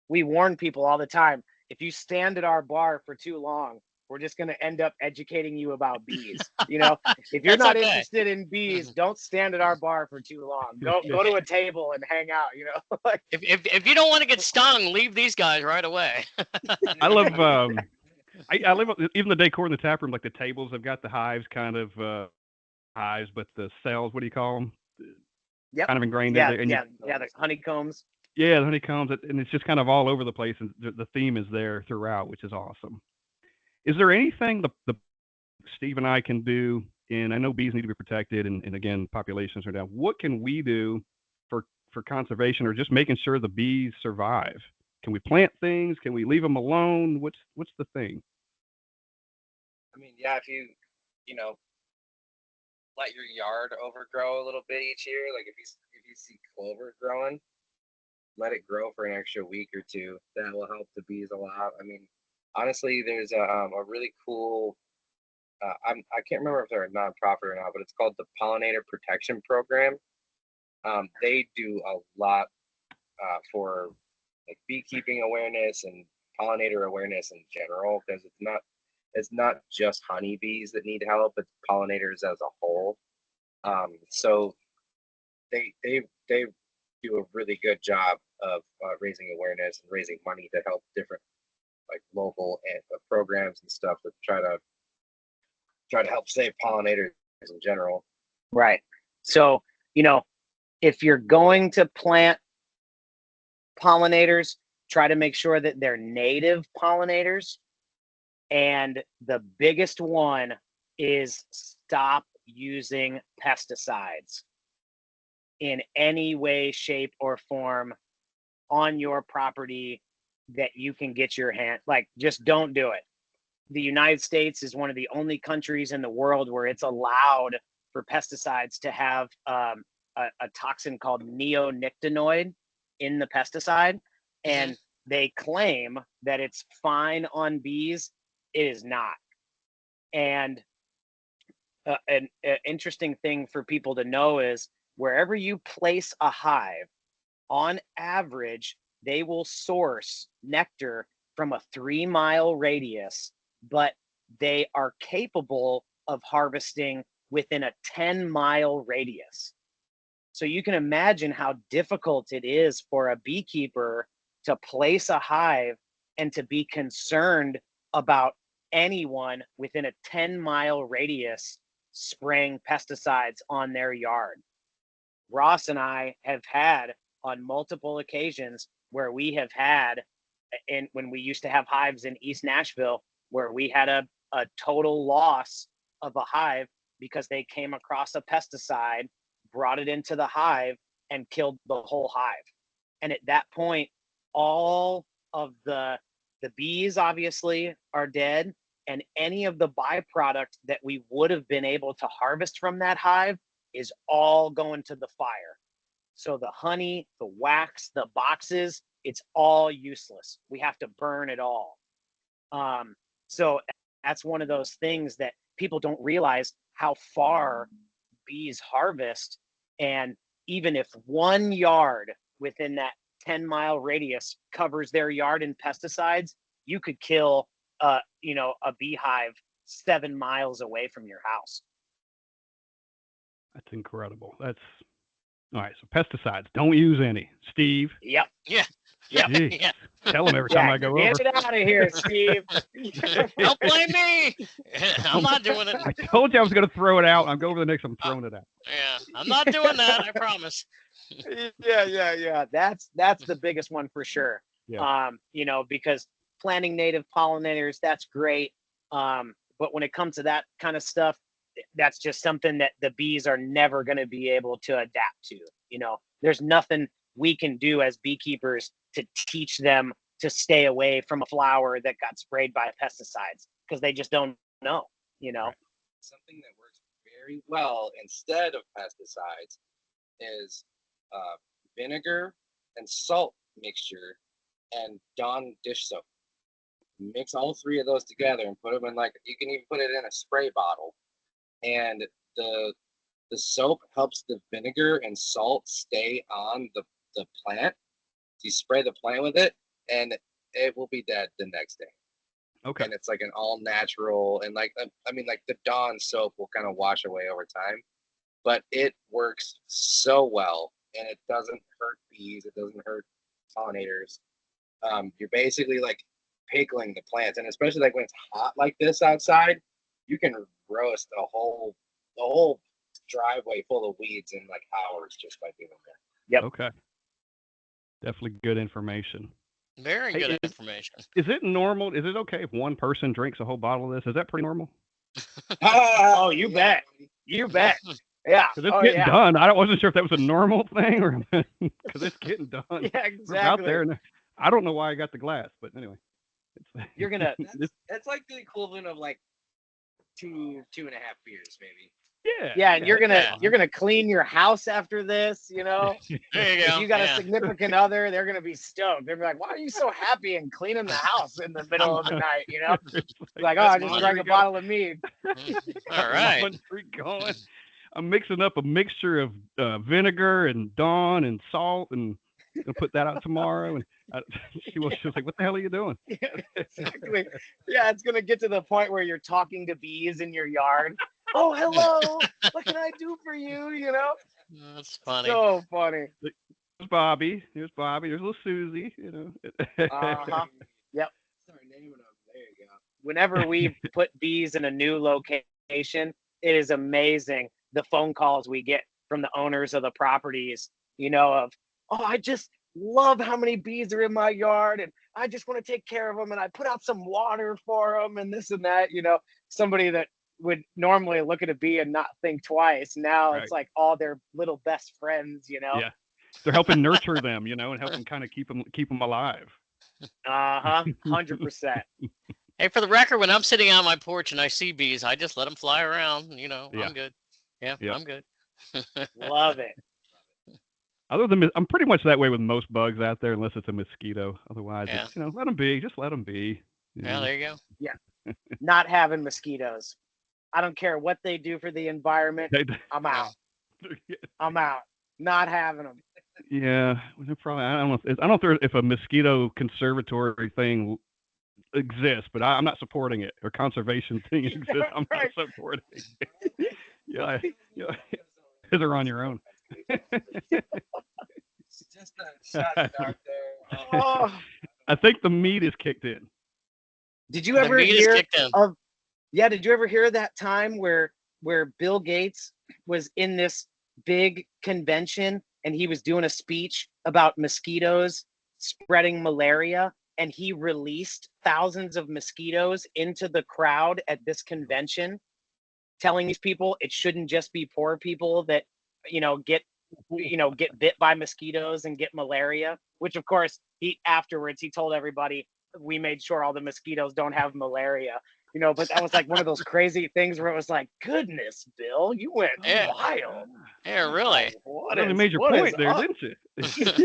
S1: We warn people all the time, if you stand at our bar for too long, we're just going to end up educating you about bees. You know, if you're
S3: That's
S1: not
S3: okay.
S1: interested in bees, don't stand at our bar for too long. Go to a table and hang out, you know. Like,
S3: If you don't want to get stung, leave these guys right away.
S5: I love I love even the decor in the tap room, like the tables have got the hives kind of hives, but the cells, what do you call them?
S1: yep.
S5: Kind of ingrained
S1: Yeah,
S5: in there. And
S1: yeah, the honeycombs.
S5: yeah, the honeycombs, and it's just kind of all over the place, and the theme is there throughout, which is awesome. Is there anything the Steve and I can do? And I know bees need to be protected, and again, populations are down. What can we do for conservation, or just making sure the bees survive? Can we plant things? Can we leave them alone? What's the thing?
S4: I mean, yeah, if you know, let your yard overgrow a little bit each year. Like if you see clover growing, let it grow for an extra week or two. That will help the bees a lot. I mean, honestly, there's a really cool. I can't remember if they're a nonprofit or not, but it's called the Pollinator Protection Program. They do a lot for like beekeeping awareness and pollinator awareness in general, because it's not just honeybees that need help, it's pollinators as a whole. So they do a really good job of raising awareness and raising money to help different like local and programs and stuff that try to help save pollinators in general.
S1: Right. So, you know, if you're going to plant pollinators, try to make sure that they're native pollinators. And the biggest one is stop using pesticides in any way, shape, or form on your property that you can get your hand. Like, just don't do it. The United States is one of the only countries in the world where it's allowed for pesticides to have a toxin called neonicotinoid in the pesticide, and they claim that it's fine on bees. It is not. And an interesting thing for people to know is wherever you place a hive, on average, they will source nectar from a 3-mile radius, but they are capable of harvesting within a 10-mile radius. So you can imagine how difficult it is for a beekeeper to place a hive and to be concerned about anyone within a 10-mile radius spraying pesticides on their yard. Ross and I have had on multiple occasions where we have had, and when we used to have hives in East Nashville, where we had a total loss of a hive because they came across a pesticide, brought it into the hive, and killed the whole hive. And at that point, all of the bees obviously are dead, and any of the byproduct that we would have been able to harvest from that hive is all going to the fire. So the honey, the wax, the boxes, it's all useless. We have to burn it all. So that's one of those things that people don't realize how far bees harvest. And even if one yard within that 10-mile radius covers their yard in pesticides, you could kill a beehive 7 miles away from your house.
S5: That's incredible. That's all right. So pesticides, don't use any. Steve.
S1: Yep.
S3: Yeah.
S5: Geez,
S3: Yeah.
S5: tell him every time I go over.
S1: Get it out of here, Steve.
S3: Don't blame me. I'm not doing it.
S5: I told you I was going to throw it out. I'm going over the next. I'm throwing it out.
S3: Yeah, I'm not doing that. I promise.
S1: Yeah. That's the biggest one for sure.
S5: Yeah.
S1: Because planting native pollinators, that's great. But when it comes to that kind of stuff, that's just something that the bees are never going to be able to adapt to. There's nothing we can do as beekeepers to teach them to stay away from a flower that got sprayed by pesticides, because they just don't know.
S5: Right.
S4: Something that works very well instead of pesticides is vinegar and salt mixture and Dawn dish soap. Mix all three of those together and put them in, like, you can even put it in a spray bottle, and the soap helps the vinegar and salt stay on the plant. You spray the plant with it and it will be dead the next day.
S5: Okay.
S4: And it's like an all natural, and like I mean, like the Dawn soap will kind of wash away over time, but it works so well, and it doesn't hurt bees. It doesn't hurt pollinators. You're basically like pickling the plants, and especially like when it's hot like this outside, you can roast the whole driveway full of weeds in like hours just by doing that.
S1: Yep.
S5: Okay. Definitely good information.
S3: Very
S5: Hey,
S3: good information.
S5: Is it normal? Is it okay if one person drinks a whole bottle of this? Is that pretty normal?
S1: Oh, you bet. You bet. Yeah.
S5: Because it's
S1: Oh,
S5: getting
S1: yeah.
S5: done. I wasn't sure if that was a normal thing or because it's getting done.
S1: Yeah,
S5: We're out
S1: exactly.
S5: there, and I don't know why I got the glass, but anyway.
S1: You're gonna.
S4: That's like the equivalent of like 2.5 beers, maybe.
S1: Yeah, and you're gonna clean your house after this. You know,
S3: There you go.
S1: if you got
S3: yeah.
S1: a significant other, they're gonna be stoked. They're gonna be like, "Why are you so happy and cleaning the house in the middle of the night?" You know,
S5: It's
S1: like, "Oh, I
S3: that's
S1: just
S3: fun.
S1: drank a bottle of mead."
S3: All right.
S5: Lemon tree going. I'm mixing up a mixture of vinegar and Dawn and salt, and gonna put that out tomorrow. And she was like, "What the hell are you doing?"
S1: Yeah, exactly. Yeah, it's gonna get to the point where you're talking to bees in your yard. Oh, hello. What can I do for you? You know,
S3: That's funny.
S1: so funny.
S5: There's Bobby. There's Bobby. There's little Susie. You know.
S1: Uh-huh. Yep.
S4: Start naming them. There you go.
S1: Whenever we put bees in a new location, it is amazing the phone calls we get from the owners of the properties, you know, of, oh, I just love how many bees are in my yard and I just want to take care of them and I put out some water for them and this and that, you know, somebody that would normally look at a bee and not think twice. Now
S5: Right.
S1: it's like all their little best friends, you know?
S5: Yeah. They're helping nurture them, you know, and helping kind of keep them alive.
S1: 100%.
S3: Hey, for the record, when I'm sitting on my porch and I see bees, I just let them fly around. You know,
S5: Yeah.
S3: I'm good. Yeah,
S5: Yeah.
S3: I'm good.
S1: Love it.
S5: Other than I'm pretty much that way with most bugs out there, unless it's a mosquito. Otherwise,
S3: Yeah.
S5: it's, let them be. Just let them be. you
S3: Yeah,
S5: know.
S3: there you go.
S1: Not having mosquitoes. I don't care what they do for the environment. I'm out. I'm out. Not having them.
S5: Yeah, they're probably. I don't know. I don't know if a mosquito conservatory thing exists, but I'm not supporting it. Or conservation thing exists. I'm not
S1: Right.
S5: supporting it. Yeah, they're on your own.
S4: It's just a shot in the dark there.
S1: Oh,
S5: I think the meat is kicked in.
S1: did you
S3: The
S1: ever
S3: meat is
S1: hear
S3: kicked in.
S1: of? Yeah, did you ever hear that time where Bill Gates was in this big convention and he was doing a speech about mosquitoes spreading malaria, and he released thousands of mosquitoes into the crowd at this convention, telling these people it shouldn't just be poor people that get bit by mosquitoes and get malaria, which of course he afterwards he told everybody we made sure all the mosquitoes don't have malaria, but that was like one of those crazy things where it was like, goodness, Bill, you went
S3: Yeah.
S1: wild.
S3: Yeah, really.
S1: Like, what
S5: Really
S1: is-
S5: made your
S1: what is
S5: point there,
S1: up?
S5: didn't you?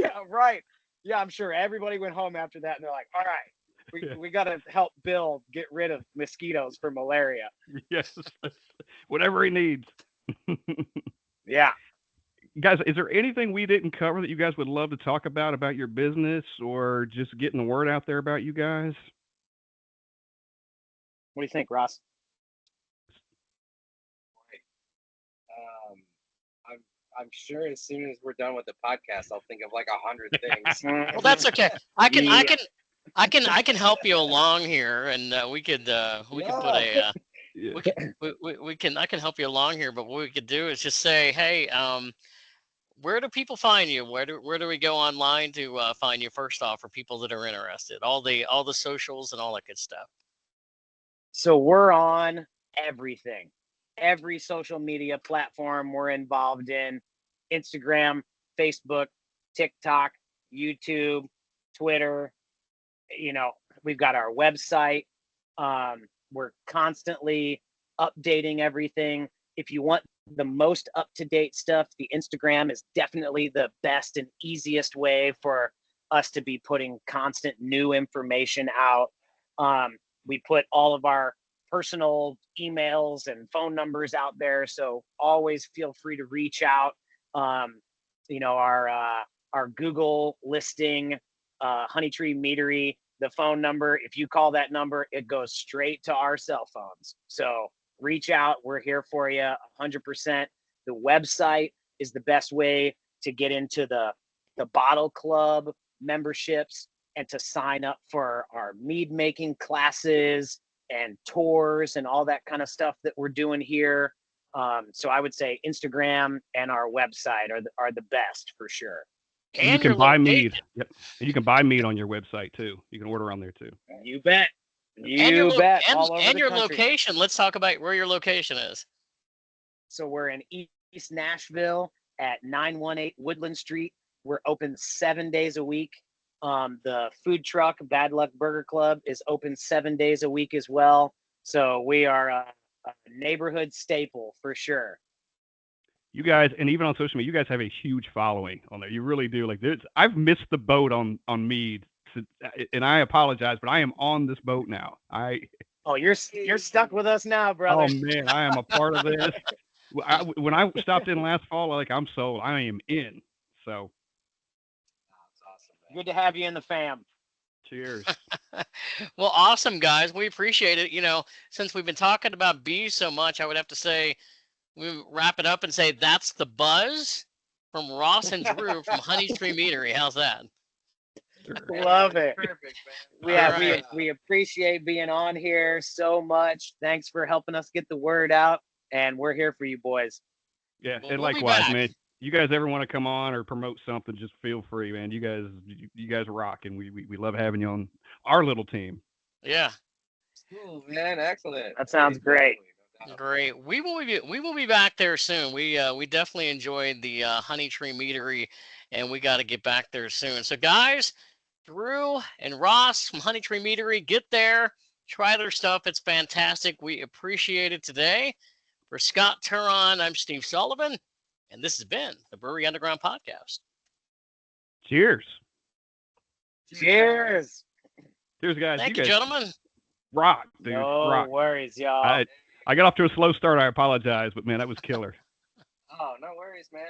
S1: Yeah, right. Yeah, I'm sure everybody went home after that and they're like, all right, we got to help Bill get rid of mosquitoes for malaria.
S5: Yes, whatever he needs.
S1: Yeah.
S5: Guys, is there anything we didn't cover that you guys would love to talk about your business, or just getting the word out there about you guys?
S1: What do you think, Ross?
S4: I'm sure as soon as we're done with the podcast, I'll think of like 100 things.
S3: Well, that's okay. I can help you along here, and we could put a
S5: Yeah.
S3: I can help you along here. But what we could do is just say, hey, where do people find you? Where do we go online to find you first off for people that are interested? All the socials and all that good stuff.
S1: So we're on everything. Every social media platform we're involved in: Instagram, Facebook, TikTok, YouTube, Twitter. We've got our website. We're constantly updating everything. If you want the most up-to-date stuff, the Instagram is definitely the best and easiest way for us to be putting constant new information out. We put all of our personal emails and phone numbers out there, so always feel free to reach out. Our Google listing, Honeytree Meadery, the phone number. If you call that number, it goes straight to our cell phones. So reach out. We're here for you 100%. The website is the best way to get into the bottle club memberships and to sign up for our mead making classes and tours and all that kind of stuff that we're doing here. So I would say Instagram and our website are the best for sure.
S5: And you
S3: And
S5: can
S3: your
S5: buy
S3: location.
S5: mead. Yep. And you can buy mead on your website too. You can order on there too.
S1: You bet.
S3: And your,
S1: You bet.
S3: and,
S1: All over
S3: and
S1: the
S3: your
S1: country.
S3: location. Let's talk about where your location is.
S1: So we're in East Nashville at 918 Woodland Street. We're open 7 days a week. The food truck, Bad Luck Burger Club, is open 7 days a week as well. So we are a neighborhood staple for sure.
S5: You guys, and even on social media, you guys have a huge following on there. You really do. Like, I've missed the boat on mead, and I apologize, but I am on this boat now.
S1: Oh, you're stuck with us now, brother.
S5: Oh man, I am a part of this. When I stopped in last fall, I'm sold. I am in. So,
S4: That's awesome, man.
S1: Good to have you in the fam.
S5: cheers.
S3: Well, awesome, guys. We appreciate it. Since we've been talking about bees so much, I would have to say we wrap it up and say that's the buzz from Ross and Dru from Honeytree Meadery. How's that?
S1: Love it.
S4: Perfect, man.
S1: We appreciate being on here so much. Thanks for helping us get the word out, and we're here for you boys.
S5: Yeah,
S3: Well,
S5: and
S3: we'll be
S5: likewise,
S3: back.
S5: man. You guys ever want to come on or promote something, just feel free, man. You guys rock, and we love having you on our little team.
S3: Yeah,
S4: Cool, man. Excellent.
S1: That sounds great.
S4: No doubt.
S3: great. We will be back there soon. We definitely enjoyed the Honeytree Meadery, and we got to get back there soon. So, guys, Dru and Ross from Honeytree Meadery, get there, try their stuff. It's fantastic. We appreciate it today. For Scott Turon, I'm Steve Sullivan, and this has been the Brewery Underground Podcast.
S5: Cheers.
S1: Cheers.
S5: Cheers, guys.
S3: Thank
S5: you
S3: you,
S5: guys
S3: gentlemen.
S5: rock, dude.
S1: No
S5: rock.
S1: worries, y'all.
S5: I got off to a slow start. I apologize, but man, that was killer.
S4: Oh, no worries, man.